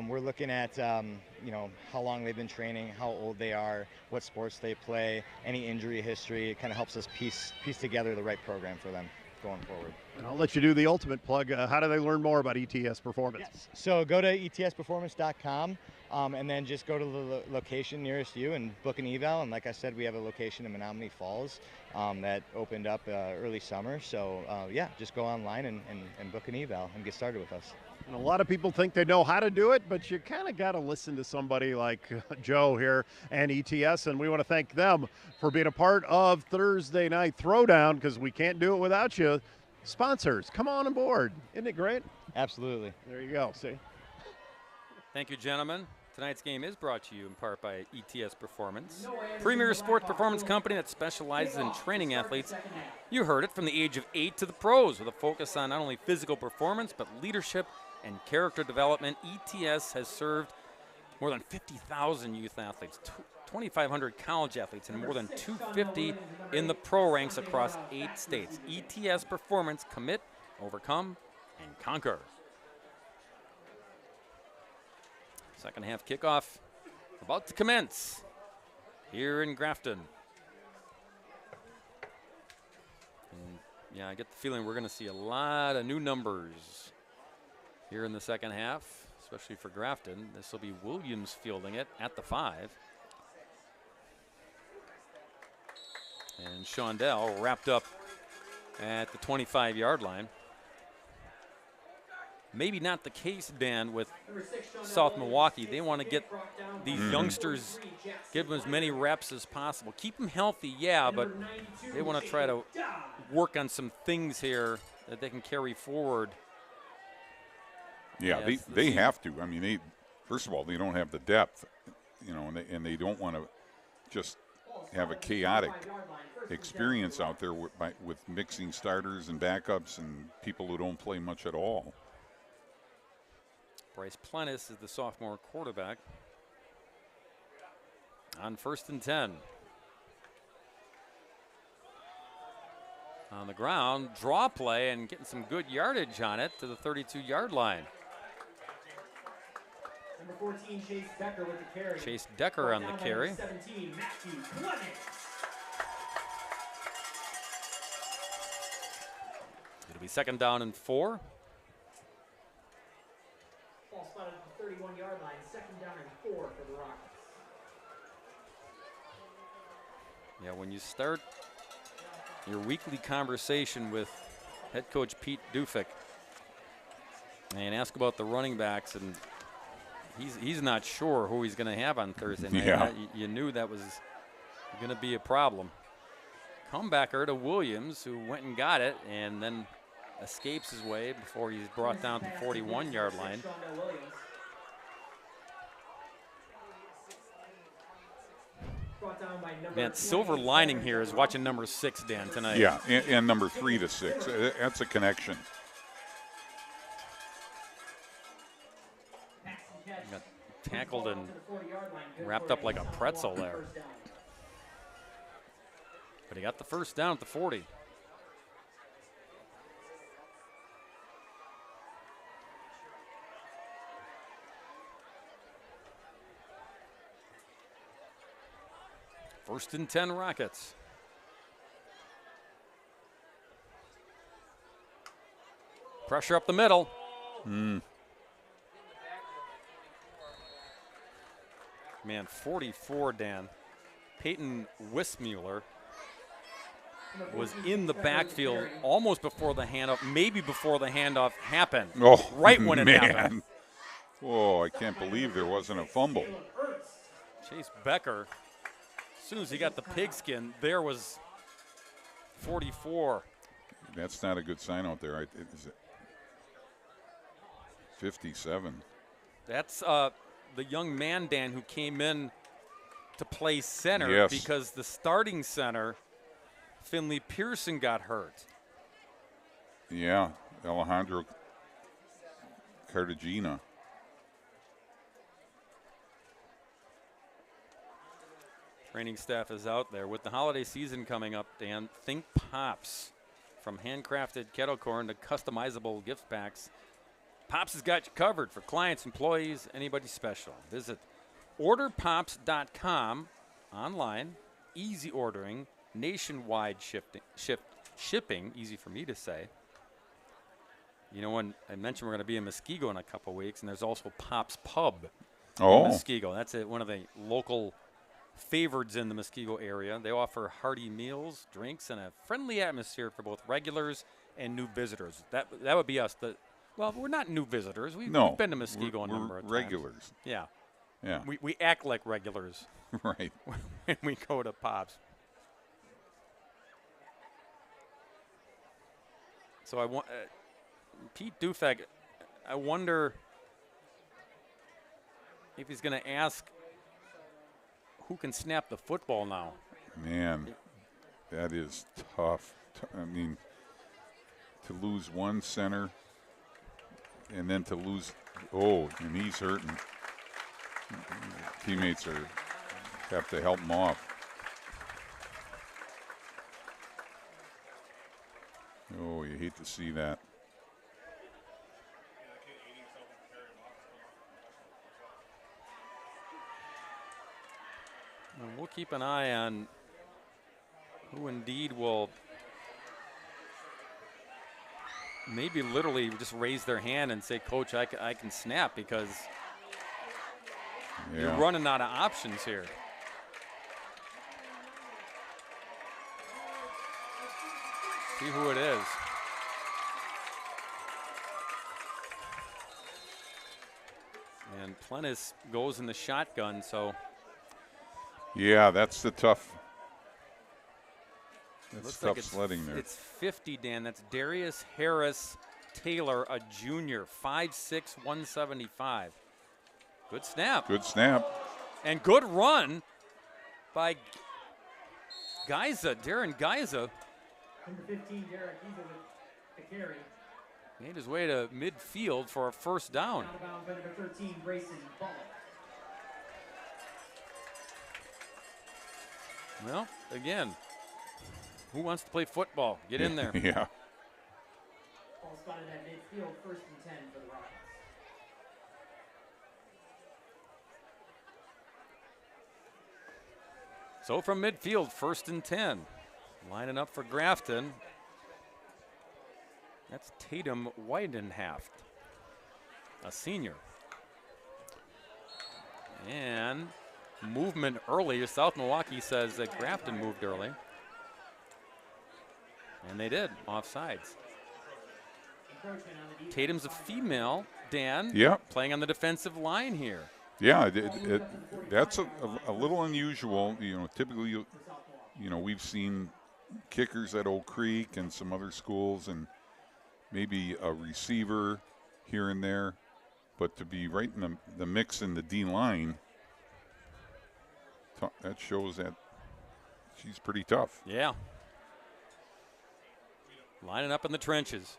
we're looking at how long they've been training, how old they are, what sports they play, any injury history. It kind of helps us piece together the right program for them going forward. And I'll let you do the ultimate plug. How do they learn more about ETS Performance? Yes. So go to etsperformance.com and then just go to the location nearest you and book an eval. And like I said, we have a location in Menominee Falls that opened up early summer. So yeah, just go online and book an eval and get started with us. And a lot of people think they know how to do it, but you kind of got to listen to somebody like Joe here and ETS, and we want to thank them for being a part of Thursday Night Throwdown, because we can't do it without you. Sponsors, come on board. Isn't it great? Absolutely. There you go. See? Thank you, gentlemen. Tonight's game is brought to you in part by ETS Performance, premier sports performance company that specializes in training athletes. You heard it, from the age of 8 to the pros, with a focus on not only physical performance but leadership and character development. ETS has served more than 50,000 youth athletes, 2,500 college athletes, and more than 250 in the pro ranks across 8 states. ETS Performance, commit, overcome, and conquer. Second half kickoff about to commence here in Grafton. And yeah, I get the feeling we're going to see a lot of new numbers here in the second half, especially for Grafton. This will be Williams fielding it at the 5. And Shondell wrapped up at the 25-yard line. Maybe not the case, Dan, with South Milwaukee. They want to get these youngsters, give them as many reps as possible. Keep them healthy, yeah, but they want to try to work on some things here that they can carry forward. Yeah, they have to. I mean, first of all, they don't have the depth, and they don't want to just have a chaotic experience out there with mixing starters and backups and people who don't play much at all. Bryce Plentis is the sophomore quarterback on 1st and 10. on the ground. Draw play and getting some good yardage on it to the 32-yard line. Number 14, Chase Decker with the carry. Chase Decker on the carry. 17, Matthew Clemens. It'll be 2nd down and 4. Ball spotted at the 31-yard line. 2nd down and 4 for the Rockets. Yeah, when you start your weekly conversation with head coach Pete Dufek and ask about the running backs, and he's not sure who he's going to have on Thursday night. Yeah. You knew that was going to be a problem. Comebacker to Williams, who went and got it and then escapes his way before he's brought down to the 41-yard line. Man, silver lining here is watching number 6, Dan, tonight. Yeah, and number 3 to 6. That's a connection. Got tackled and wrapped up like a pretzel there. But he got the 1st down at the 40. First and 10 Rockets. Pressure up the middle. Man, 44, Dan. Peyton Wismuller was in the backfield almost before the handoff, maybe before the handoff happened. Oh, right when it happened. Oh, I can't believe there wasn't a fumble. Chase Becker, as soon as he got the pigskin, there was 44. That's not a good sign out there. Is it 57? That's the young man, Dan, who came in to play center. Yes. Because the starting center, Finley Pearson, got hurt. Yeah, Alejandro Cartagena. Training staff is out there. With the holiday season coming up, Dan, think Pops. From handcrafted kettle corn to customizable gift packs, Pops has got you covered for clients, employees, anybody special. Visit orderpops.com online, easy ordering, nationwide shipping, easy for me to say. You know, when I mentioned we're going to be in Muskego in a couple weeks, and there's also Pops Pub in Muskego. That's one of the local favorites in the Muskego area. They offer hearty meals, drinks, and a friendly atmosphere for both regulars and new visitors. That would be us. Well, we're not new visitors. We've been to Muskego a number of times. Regulars. Yeah. Yeah. We act like regulars. Right. When we go to Pops. So I want Pete Dufek, I wonder if he's going to ask who can snap the football now. Man, that is tough. I mean, to lose one center and then to lose, and he's hurting. Teammates have to help him off. Oh, you hate to see that. And we'll keep an eye on who indeed will maybe literally just raise their hand and say, Coach, I can snap, because you're running out of options here. See who it is. And Plentis goes in the shotgun, so. Yeah, that's the tough. That's tough like sledding there. It's 50, Dan. That's Darius Harris Taylor, a junior, 5'6", 175. Good snap. Good snap. And good run by Geiza, Darren Geiza. Number 15, Derek Geiza with the carry. Made his way to midfield for a first down. Out of bounds by number 13, Grayson Bullock. Well, again, Who wants to play football? Get in there. Yeah. Ball spotted at midfield, 1st and 10 for the Rockets. So from midfield, 1st and 10. Lining up for Grafton. That's Tatum Weidenhaft, a senior. And movement early. South Milwaukee says that Grafton moved early. And they did, offsides. Tatum's a female, Dan. Yep. Playing on the defensive line here. Yeah, that's a little unusual. You know, typically, you know, we've seen kickers at Oak Creek and some other schools, and maybe a receiver here and there, but to be right in the mix in the D line, that shows that she's pretty tough. Yeah. Lining up in the trenches.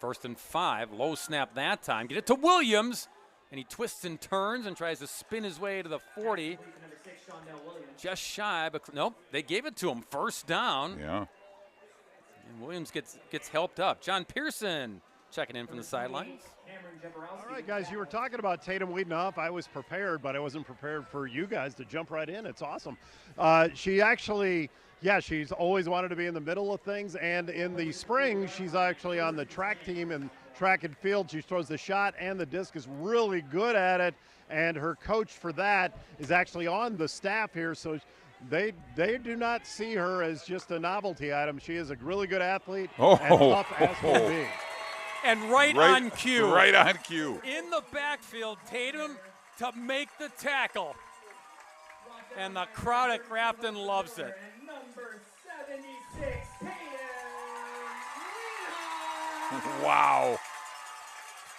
1st and 5, low snap that time. Get it to Williams, and he twists and turns and tries to spin his way to the 40. Just shy, but nope, they gave it to him. 1st down. Yeah. And Williams gets helped up. John Pearson checking in from the sidelines. All right, guys, you were talking about Tatum Wiedenhoff. I was prepared, but I wasn't prepared for you guys to jump right in. It's awesome. She actually, she's always wanted to be in the middle of things, and in the spring, she's actually on the track team and track and field. She throws the shot and the disc, is really good at it, and her coach for that is actually on the staff here, so they do not see her as just a novelty item. She is a really good athlete and tough as can be. And right on cue. Right on cue. In the backfield, Tatum to make the tackle. And the crowd at Grafton loves it. Number 76, Tatum. Wow.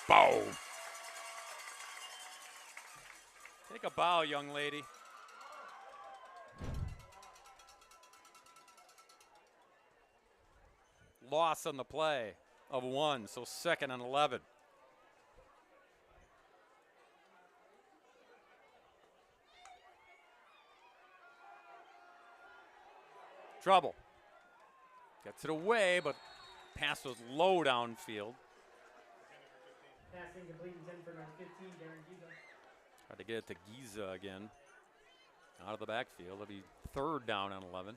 Bow. Take a bow, young lady. Loss on the play of 1, so 2nd and 11. Trouble. Gets it away, but pass was low downfield. Passing complete intended for number 15, Darren Giza. Tried to get it to Giza again. Out of the backfield. It'll be 3rd down on 11.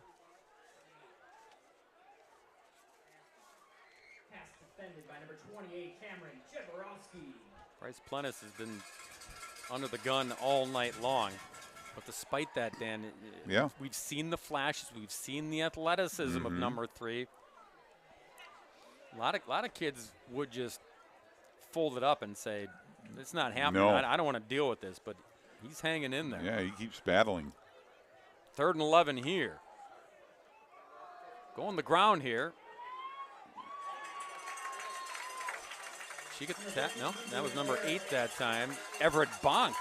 Pass defended by number 28, Cameron Jaworowski. Bryce Plennis has been under the gun all night long. But despite that, Dan, we've seen the flashes. We've seen the athleticism of number 3. A lot of kids would just fold it up and say, it's not happening. No. I don't want to deal with this, but he's hanging in there. Yeah, he keeps battling. 3rd and 11 here. Going the ground here. She gets the tap. No, that was number 8 that time. Everett Bonk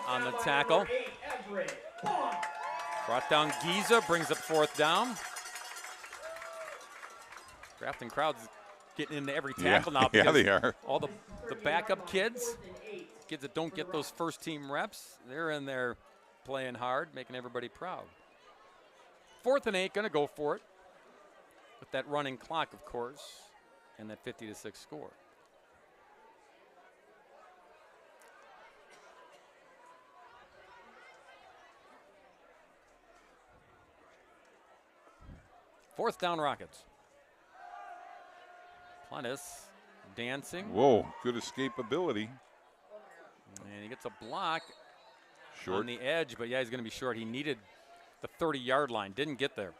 on the tackle. Brought down Giza, brings up 4th down. Grafton crowd's getting into every tackle now. Yeah, they are. All the backup kids that don't get those first team reps, they're in there playing hard, making everybody proud. 4th and 8, gonna go for it. With that running clock, of course, and that 50-6 score. Fourth down, Rockets. Plennis dancing. Whoa, good escapability. And he gets a block short on the edge, but yeah, he's going to be short. He needed the 30-yard line, didn't get there.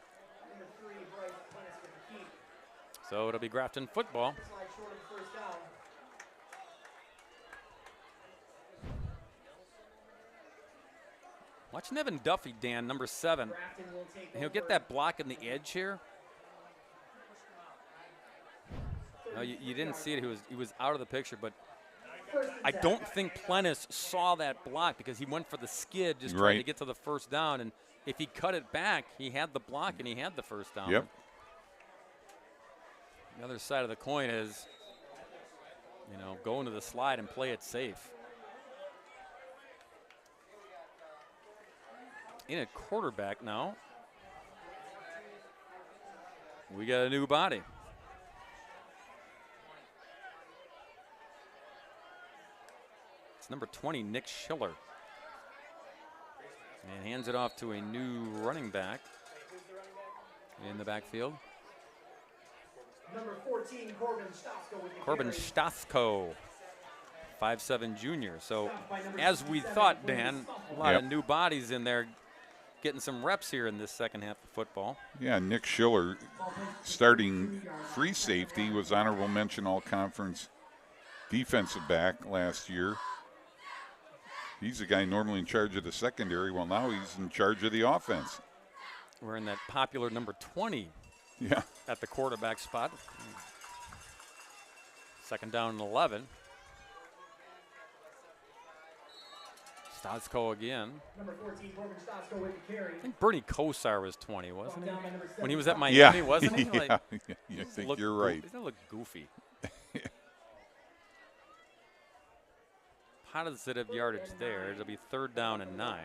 So it'll be Grafton football. Watch Nevin Duffy, Dan, number 7. And he'll get that block in the edge here. No, you didn't see it. He was out of the picture, but I don't think Plennis saw that block because he went for the skid, just trying to get to the first down. And if he cut it back, he had the block and he had the first down. Yep. The other side of the coin is, go into the slide and play it safe. In at quarterback now we got a new body. It's number 20, Nick Schiller. And hands it off to a new running back in the backfield. Number 14, Corbin Stosko with the Corbin carry. Stosko, 5'7" junior. So as we thought, Dan, a lot of new bodies in there getting some reps here in this second half of football. Yeah, Nick Schiller, starting free safety, was honorable mention all-conference defensive back last year. He's the guy normally in charge of the secondary. Well, now he's in charge of the offense. We're in that popular number 20 at the quarterback spot. Second down and 11. Stosko again. Number 14, Corbin Stosko with the carry. I think Bernie Kosar was 20, wasn't he? When he was at Miami, wasn't he? Yeah, I think you're right. He looked goofy. Positive yardage there. It'll be 3rd down and 9.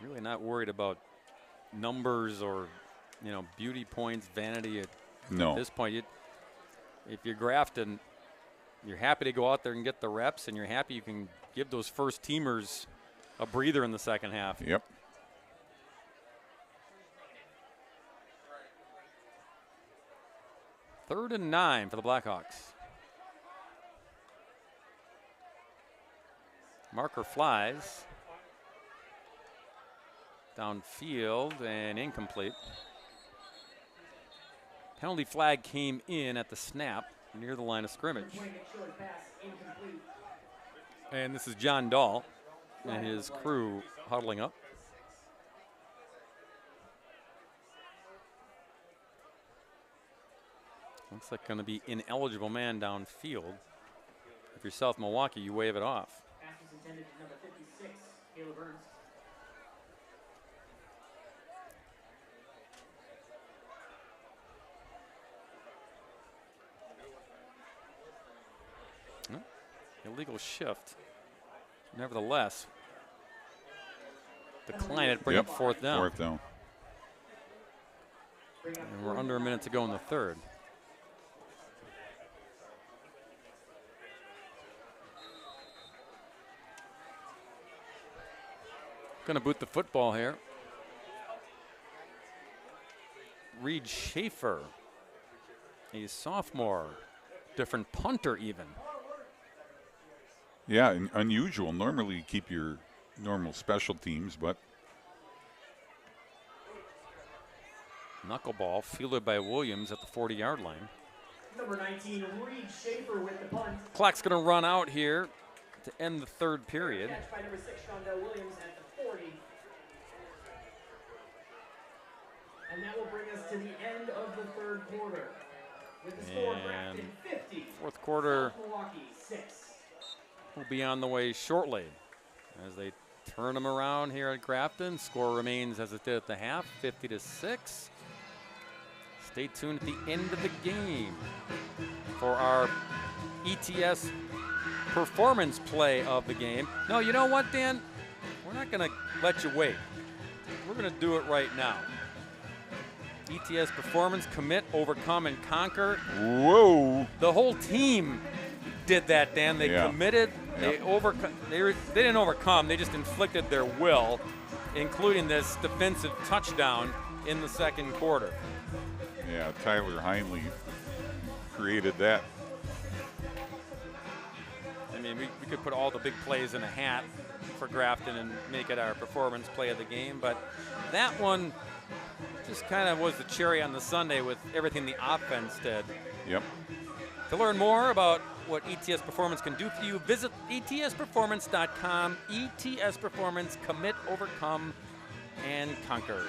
Really not worried about numbers or, beauty points, vanity at this point. If you're Grafton, you're happy to go out there and get the reps, and you're happy you can give those first teamers a breather in the second half. Yep. Third and 9 for the Blackhawks. Marker flies. Downfield and incomplete. Penalty flag came in at the snap near the line of scrimmage. And this is John Dahl and his crew huddling up. Looks like going to be ineligible man downfield. If you're South Milwaukee, you wave it off. Pass was intended to number 56, Caleb Burns. Illegal shift. Nevertheless, decline it, bring up 4th down. 4th down. And we're under a minute to go in the 3rd. Going to boot the football here. Reed Schaefer, a sophomore, different punter even. Yeah, and unusual. Normally you keep your normal special teams, but. Knuckleball fielded by Williams at the 40-yard line. Number 19, Reed Schaefer with the punt. Clock's going to run out here to end the 3rd period. Catch by number 6, Shondell Williams at the 40. And that will bring us to the end of the 3rd quarter. With the score, Grafton 50. 4th quarter Milwaukee 6. will be on the way shortly as they turn them around here at Grafton. Score remains as it did at the half, 50-6. Stay tuned at the end of the game for our ETS performance play of the game. No, you know what, Dan? We're not going to let you wait. We're going to do it right now. ETS performance, commit, overcome, and conquer. Whoa. The whole team did that, Dan. They committed. They didn't overcome. They just inflicted their will, including this defensive touchdown in the 2nd quarter. Yeah, Tyler Heinley created that. I mean, we could put all the big plays in a hat for Grafton and make it our performance play of the game, but that one just kind of was the cherry on the sundae with everything the offense did. Yep. To learn more about what ETS Performance can do for you, visit etsperformance.com. ETS Performance, commit, overcome, and conquer.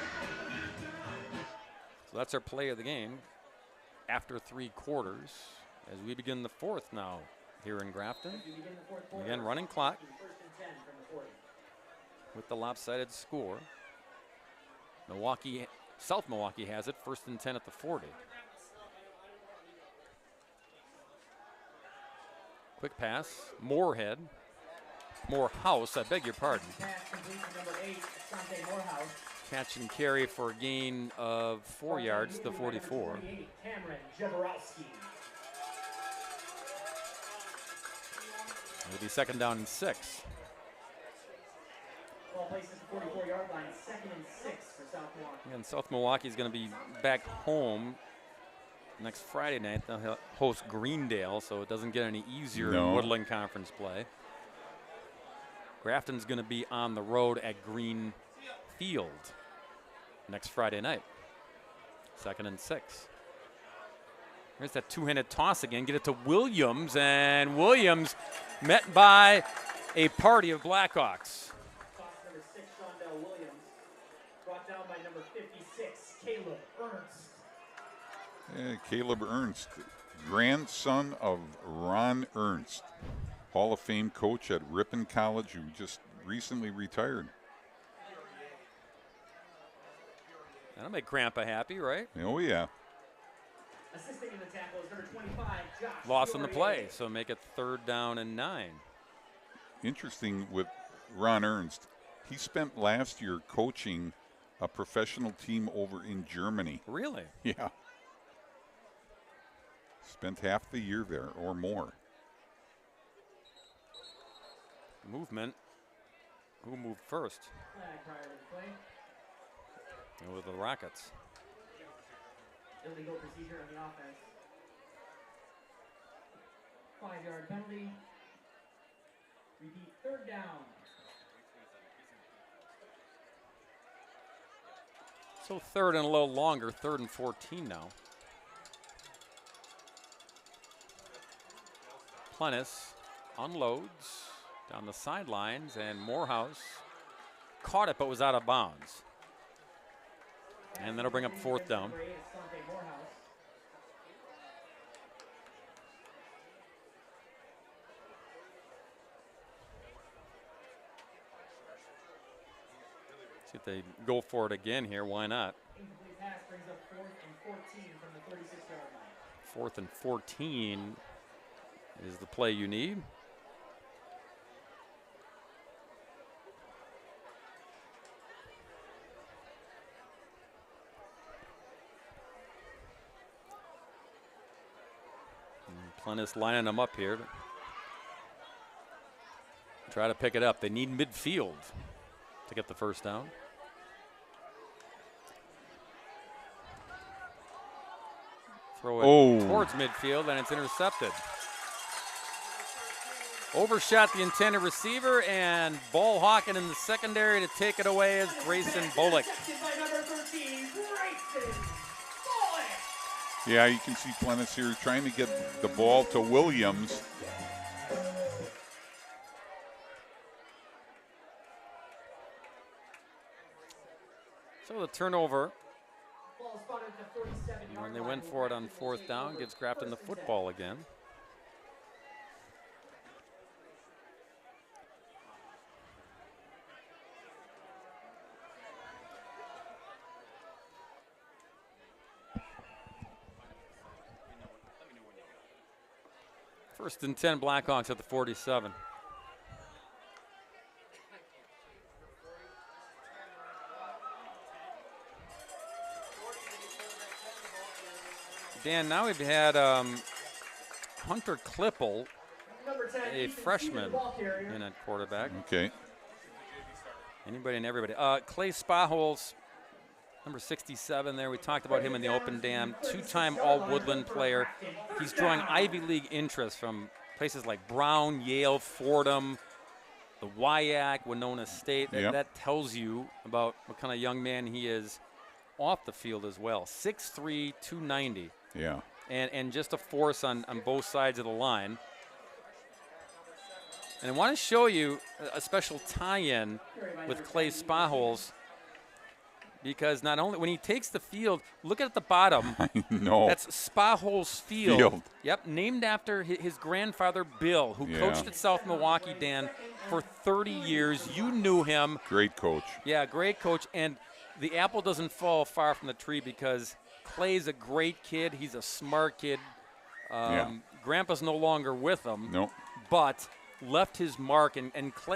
So that's our play of the game after 3 quarters as we begin the 4th now here in Grafton. Again, running clock with the lopsided score. South Milwaukee has it, 1st and 10 at the 40. Quick pass, Moorhead. Morehouse, I beg your pardon. Pass complete to number 8, Asante Morehouse. Catch and carry for a gain of 4 yards to the 44. Cameron Jaworowski. It'll be 2nd down and 6. Ball placed at the 44-yard line, 2nd and 6 for South Milwaukee. And South Milwaukee is going to be back home next Friday night. They'll host Greendale, so it doesn't get any easier in Woodland Conference play. Grafton's going to be on the road at Green Field next Friday night. 2nd and 6. Here's that two-handed toss again. Get it to Williams, and Williams met by a party of Blackhawks. Toss number 6, Shondell Williams. Brought down by number 56, Caleb Ernst. Yeah, Caleb Ernst, grandson of Ron Ernst, Hall of Fame coach at Ripon College, who just recently retired. That'll make Grandpa happy, right? Oh, yeah. Assisting in the tackle is number 25, Josh. Loss on the play, so make it 3rd down and 9. Interesting with Ron Ernst, he spent last year coaching a professional team over in Germany. Really? Yeah. Spent half the year there or more. Movement. Who moved first? Flag prior to the play. It was the Rockets. Illegal procedure on the offense. 5-yard penalty. Repeat, 3rd down. So 3rd and a little longer, 3rd and 14 now. Plennis unloads down the sidelines, and Morehouse caught it but was out of bounds. And that'll bring up 4th down. See if they go for it again here. Why not? Incomplete pass brings up 4th and 14 from the 36-yard line. 4th and 14 is the play you need. Plennis lining them up here to try to pick it up. They need midfield to get the 1st down. Throw it towards midfield, and it's intercepted. Overshot the intended receiver, and ball hawking in the secondary to take it away is Grayson Bullock. Yeah, you can see Plennis here trying to get the ball to Williams. So the turnover, when they went for it on 4th down, gives Grafton the football again. First and 10, Blackhawks at the 47. Dan, now we've had Hunter Klippel, a freshman, in at quarterback. Okay. Anybody and everybody. Clay Spahols, number 67 there. We talked about him in the open dam. 2-time All-Woodland player. He's drawing Ivy League interest from places like Brown, Yale, Fordham, the WIAC, Winona State. That tells you about what kind of young man he is off the field as well. 6'3", 290. Yeah. And just a force on both sides of the line. And I want to show you a special tie-in with Clay Spahols, because not only when he takes the field, look at the bottom. I know. That's Spahols Field. Yep, named after his grandfather Bill, who coached at South Milwaukee, Dan, for 30 years. You knew him. Great coach. Yeah, great coach. And the apple doesn't fall far from the tree, because Clay's a great kid. He's a smart kid. Grandpa's no longer with him. Nope. But left his mark. And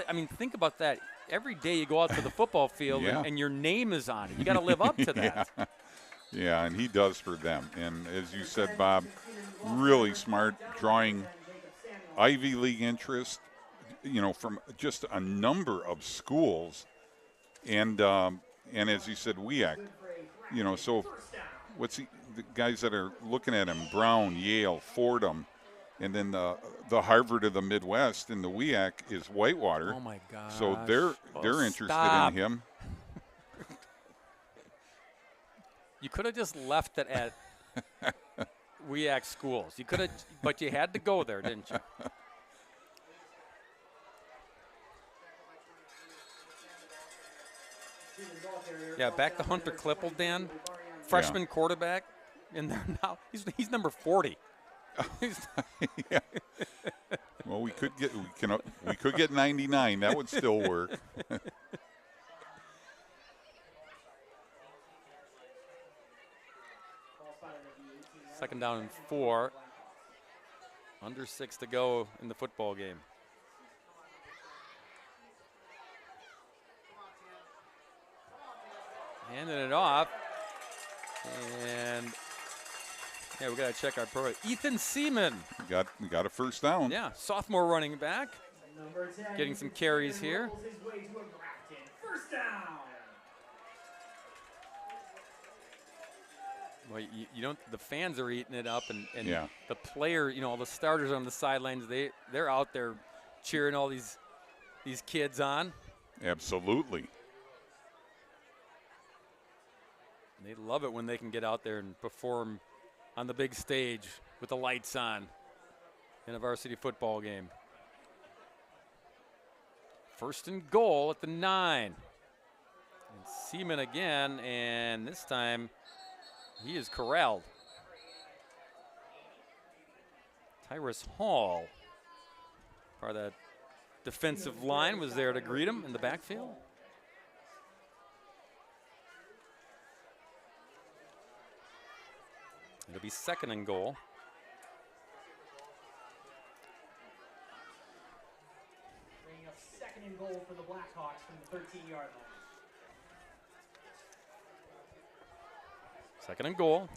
I mean, think about that. Every day you go out to the football field and your name is on it. You got to live up to that. Yeah, and he does for them. And as you said, Bob, really smart, drawing Ivy League interest, from just a number of schools. And as you said, WEAC, so what's the guys that are looking at him? Brown, Yale, Fordham, and then the Harvard of the Midwest in the WEAC is Whitewater. Oh my God! So they're interested in him. You could have just left it at WEAC schools. You could have, but you had to go there, didn't you? Yeah, back to Hunter Klippel, Dan, freshman quarterback, in there now. He's number 40. Yeah. Well, we could get 99. That would still work. Second down and 4. Under 6 to go in the football game. Handing it off. And yeah, we got to check our pro. Ethan Seaman. We got a first down. Yeah, sophomore running back. Getting some carries here. First down. Well, you don't. The fans are eating it up, and the player, all the starters on the sidelines, they're out there cheering all these kids on. Absolutely. They love it when they can get out there and perform on the big stage with the lights on in a varsity football game. First and goal at the 9. And Seaman again, and this time he is corralled. Tyrus Hall, part of that defensive line, was there to greet him in the backfield. It'll be second and goal. Bringing up second and goal for the Blackhawks from the 13-yard line. Second and goal.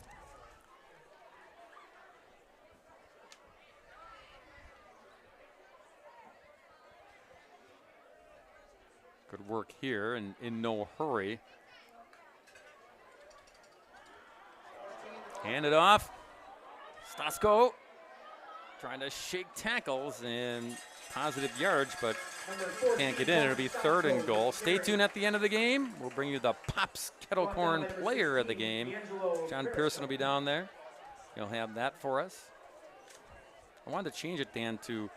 Good work here and in no hurry. Hand it off. Stasko trying to shake tackles and positive yards, but can't get in. It'll be third and goal. Stay tuned at the end of the game. We'll bring you the Pops Kettle Corn player of the game. John Pearson will be down there. He'll have that for us. I wanted to change it, Dan, to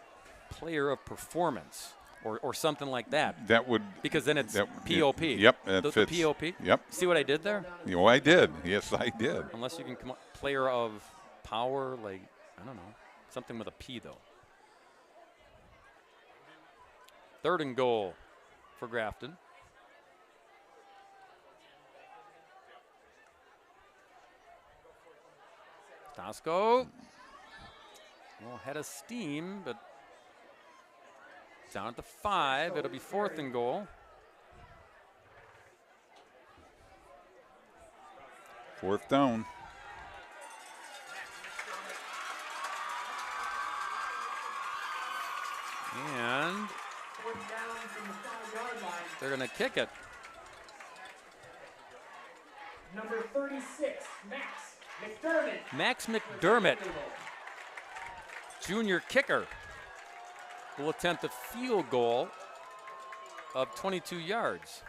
player of performance or something like that. That would. Because then it's POP. Yep, that fits. The POP. Yep. See what I did there? Oh, I did. Yes, I did. Unless you can come up, player of power, like, I don't know, something with a P, though. Third and goal for Grafton. Stasko. Well, head of steam, but down at the 5. It'll be fourth and goal. Fourth down. And they're going to kick it. Number 36, Max McDermott. Max McDermott, junior kicker, will attempt a field goal of 22 yards.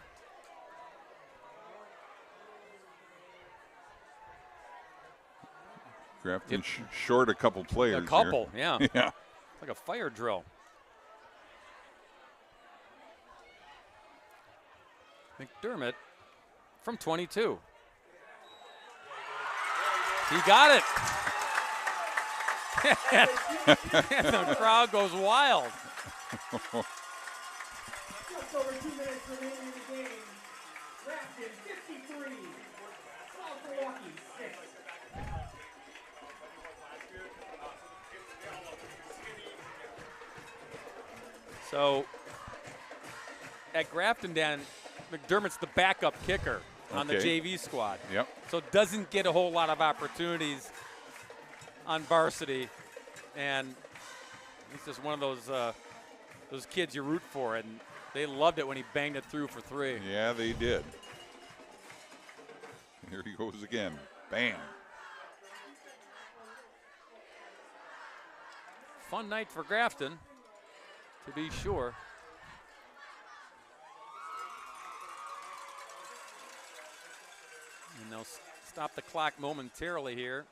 Grafton short a couple players. A couple, here. Yeah. Yeah. Like a fire drill. McDermott from 22. He got it. And the crowd goes wild. Just over 2 minutes remaining in the game. Grafton 53, South Milwaukee 6. So at Grafton, Dan, McDermott's the backup kicker on the JV squad. Yep. So doesn't get a whole lot of opportunities on varsity, and he's just one of those kids you root for, and they loved it when he banged it through for 3. Yeah, they did. Here he goes again. Bam. Fun night for Grafton, to be sure. And they'll stop the clock momentarily here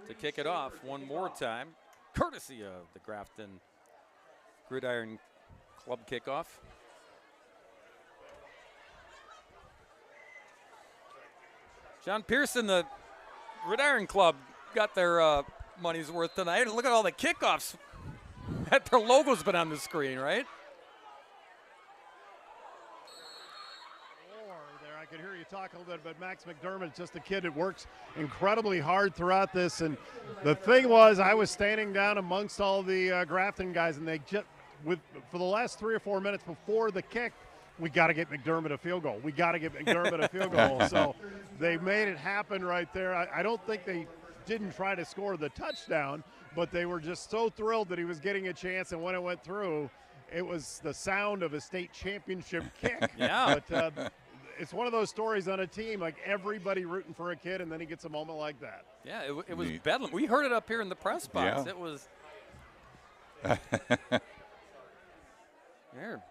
to kick it off one more time, courtesy of the Grafton Gridiron Club kickoff. John Pearson, the Gridiron Club, got their money's worth tonight. Look at all the kickoffs that their logo's been on the screen, right? I could hear you talk a little bit, but Max McDermott's just a kid that works incredibly hard throughout this. And the thing was, I was standing down amongst all the Grafton guys, and they just, for the last 3 or 4 minutes before the kick, we got to get McDermott a field goal. We got to get McDermott a field goal. So they made it happen right there. I don't think they didn't try to score the touchdown, but they were just so thrilled that he was getting a chance. And when it went through, it was the sound of a state championship kick. Yeah. But it's one of those stories on a team, like everybody rooting for a kid, and then he gets a moment like that. Yeah, it was bedlam. We heard it up here in the press box. Yeah. It was. Here,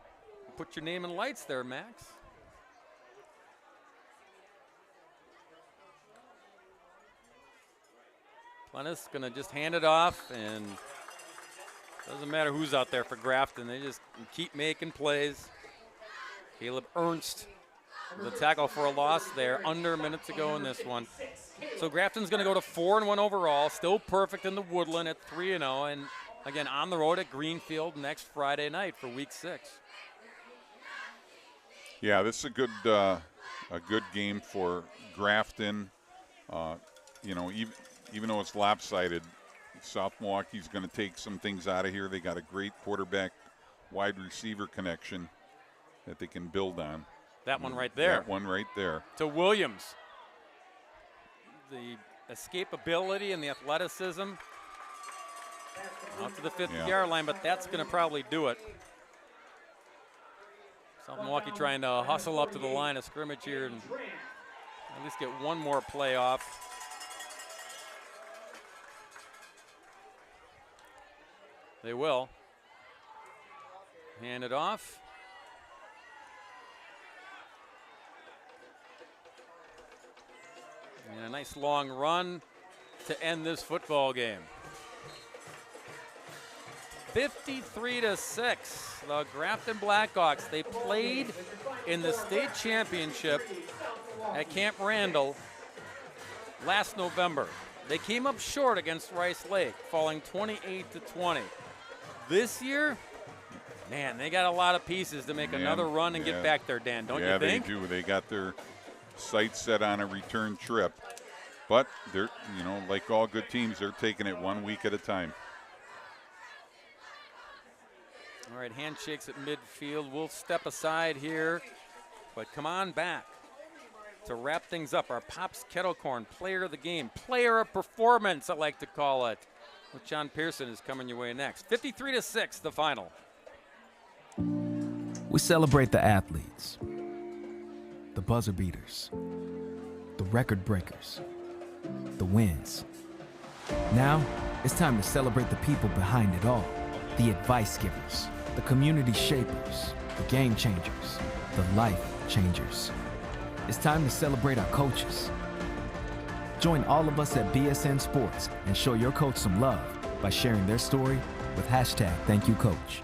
put your name in lights there, Max. Plennis going to just hand it off, and doesn't matter who's out there for Grafton. They just keep making plays. Caleb Ernst, the tackle for a loss there, under a minute to go in this one. So Grafton's going to go to 4-1 overall, still perfect in the Woodland at 3-0, and again on the road at Greenfield next Friday night for Week 6. Yeah, this is a good game for Grafton. You know, even though it's lopsided, South Milwaukee's going to take some things out of here. They got a great quarterback wide receiver connection that they can build on. That one right there. That one right there. To Williams. The escapability and the athleticism out to the 50-yard line, but that's going to probably do it. South Milwaukee trying to hustle up to the line of scrimmage here and at least get one more play off. They will. Hand it off. And a nice long run to end this football game. 53-6, the Grafton Blackhawks. They played in the state championship at Camp Randall last November. They came up short against Rice Lake, falling 28-20. This year, man, they got a lot of pieces to make another run and get back there, Dan, don't you think? Yeah, they do. They got their sights set on a return trip. But they're, you know, like all good teams, they're taking it 1 week at a time. All right, handshakes at midfield. We'll step aside here, but come on back to wrap things up. Our Pops Kettlecorn player of the game, player of performance, I like to call it, with John Pearson is coming your way next. 53-6, the final. We celebrate the athletes, the buzzer beaters, the record breakers, the wins. Now, it's time to celebrate the people behind it all. The advice givers, the community shapers, the game changers, the life changers. It's time to celebrate our coaches. Join all of us at BSN Sports and show your coach some love by sharing their story with #ThankYouCoach.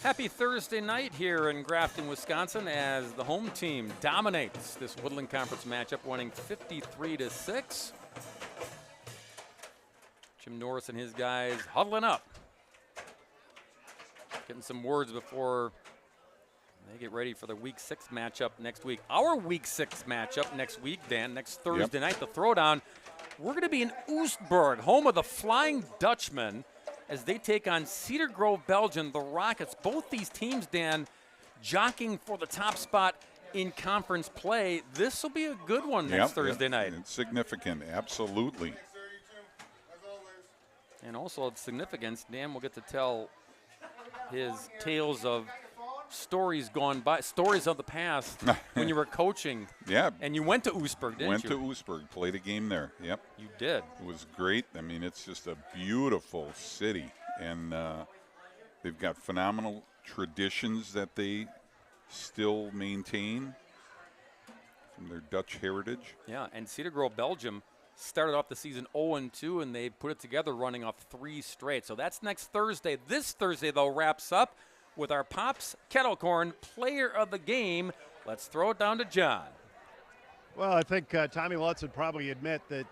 Happy Thursday night here in Grafton, Wisconsin, as the home team dominates this Woodland Conference matchup, winning 53-6. Jim Norris and his guys huddling up, getting some words before They get ready for the Week 6 matchup next week. Our Week 6 matchup next week, Dan, next Thursday night, the Throwdown. We're going to be in Oostburg, home of the Flying Dutchmen, as they take on Cedar Grove, Belgium, the Rockets. Both these teams, Dan, jockeying for the top spot in conference play. This will be a good one next Thursday night. It's significant, absolutely. And also of significance, Dan will get to tell his tales of stories gone by, stories of the past when you were coaching. Yeah. And you went to Oostburg, didn't you? Went to Oostburg, played a game there. Yep. You did. It was great. I mean, it's just a beautiful city. And they've got phenomenal traditions that they still maintain from their Dutch heritage. Yeah, and Cedar Grove, Belgium started off the season 0-2, and they put it together running off 3 straight. So that's next Thursday. This Thursday, though, wraps up with our Pops Kettle Corn Player of the Game. Let's throw it down to John. Well, I think Tommy Lutz would probably admit that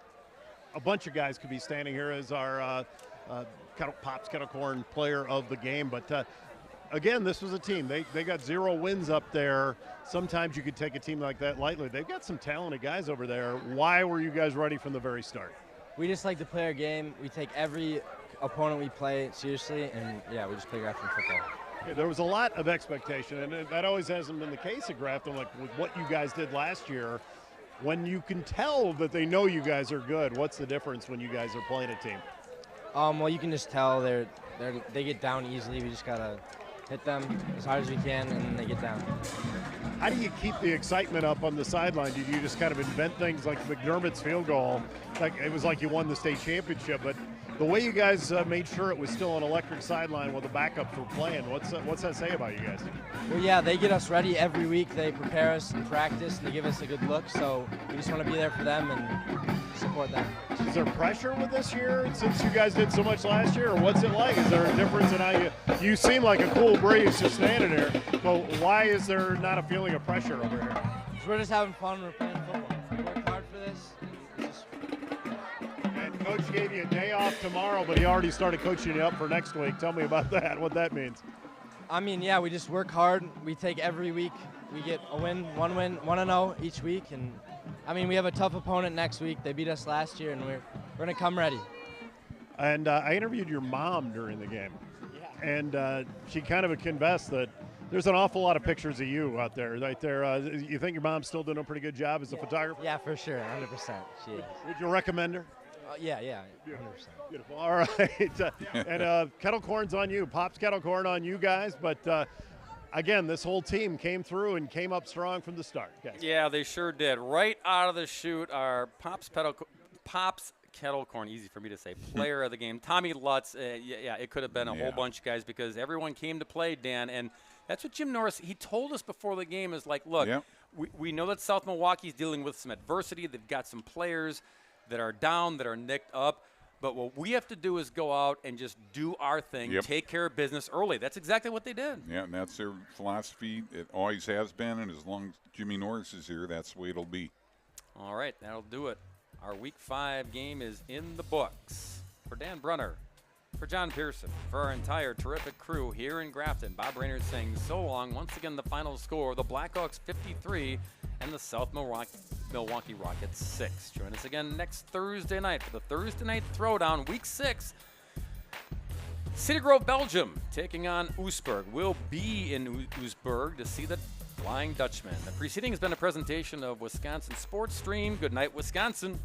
a bunch of guys could be standing here as our Pops Kettle Corn Player of the Game. But, again, this was a team. They got 0 wins up there. Sometimes you could take a team like that lightly. They've got some talented guys over there. Why were you guys ready from the very start? We just like to play our game. We take every opponent we play seriously, and, yeah, we just play Grafton football. There was a lot of expectation, and that always hasn't been the case at Grafton, like with what you guys did last year. When you can tell that they know you guys are good, what's the difference when you guys are playing a team? Well, you can just tell they get down easily. We just got to hit them as hard as we can, and then they get down. How do you keep the excitement up on the sideline? Did you just kind of invent things like McDermott's field goal? Like it was like you won the state championship, but the way you guys made sure it was still an electric sideline with the backups were playing, what's that say about you guys? Well, yeah, they get us ready every week. They prepare us in practice, and they give us a good look, so we just want to be there for them and support them. Is there pressure with this year since you guys did so much last year, or what's it like? Is there a difference in how you seem like a cool breeze just standing there, but why is there not a feeling of pressure over here? Because we're just having fun. We're playing football. We work hard for this. And Coach gave you a day off tomorrow, but he already started coaching you up for next week. Tell me about that, what that means. I mean, yeah, we just work hard. We take every week. We get a win, 1-0 each week. And, I mean, we have a tough opponent next week. They beat us last year, and we're going to come ready. And I interviewed your mom during the game. Yeah. And she kind of confessed that there's an awful lot of pictures of you out there. Right there. You think your mom's still doing a pretty good job as a photographer? Yeah, for sure, 100%. She is. Would you recommend her? Yeah, 100%. Beautiful. All right. And Kettle Corn's on you. Pops Kettle Corn on you guys. But, again, this whole team came through and came up strong from the start. Guys. Yeah, they sure did. Right out of the chute, our Pops Kettle Corn, easy for me to say, player of the game. Tommy Lutz, it could have been a whole bunch of guys because everyone came to play, Dan. And that's what Jim Norris, he told us before the game is like, look, we know that South Milwaukee's dealing with some adversity. They've got some players that are down, that are nicked up. But what we have to do is go out and just do our thing, take care of business early. That's exactly what they did. Yeah, and that's their philosophy. It always has been, and as long as Jimmy Norris is here, that's the way it'll be. All right, that'll do it. Our Week 5 game is in the books. For Dan Brunner, for John Pearson, for our entire terrific crew here in Grafton, Bob Raynard saying so long. Once again, the final score, the Blackhawks 53 and the South Milwaukee Rockets 6. Join us again next Thursday night for the Thursday Night Throwdown, Week 6. Cedar Grove, Belgium, taking on Oostburg. We'll be in Oostburg to see the Flying Dutchman. The preceding has been a presentation of Wisconsin Sports Stream. Good night, Wisconsin.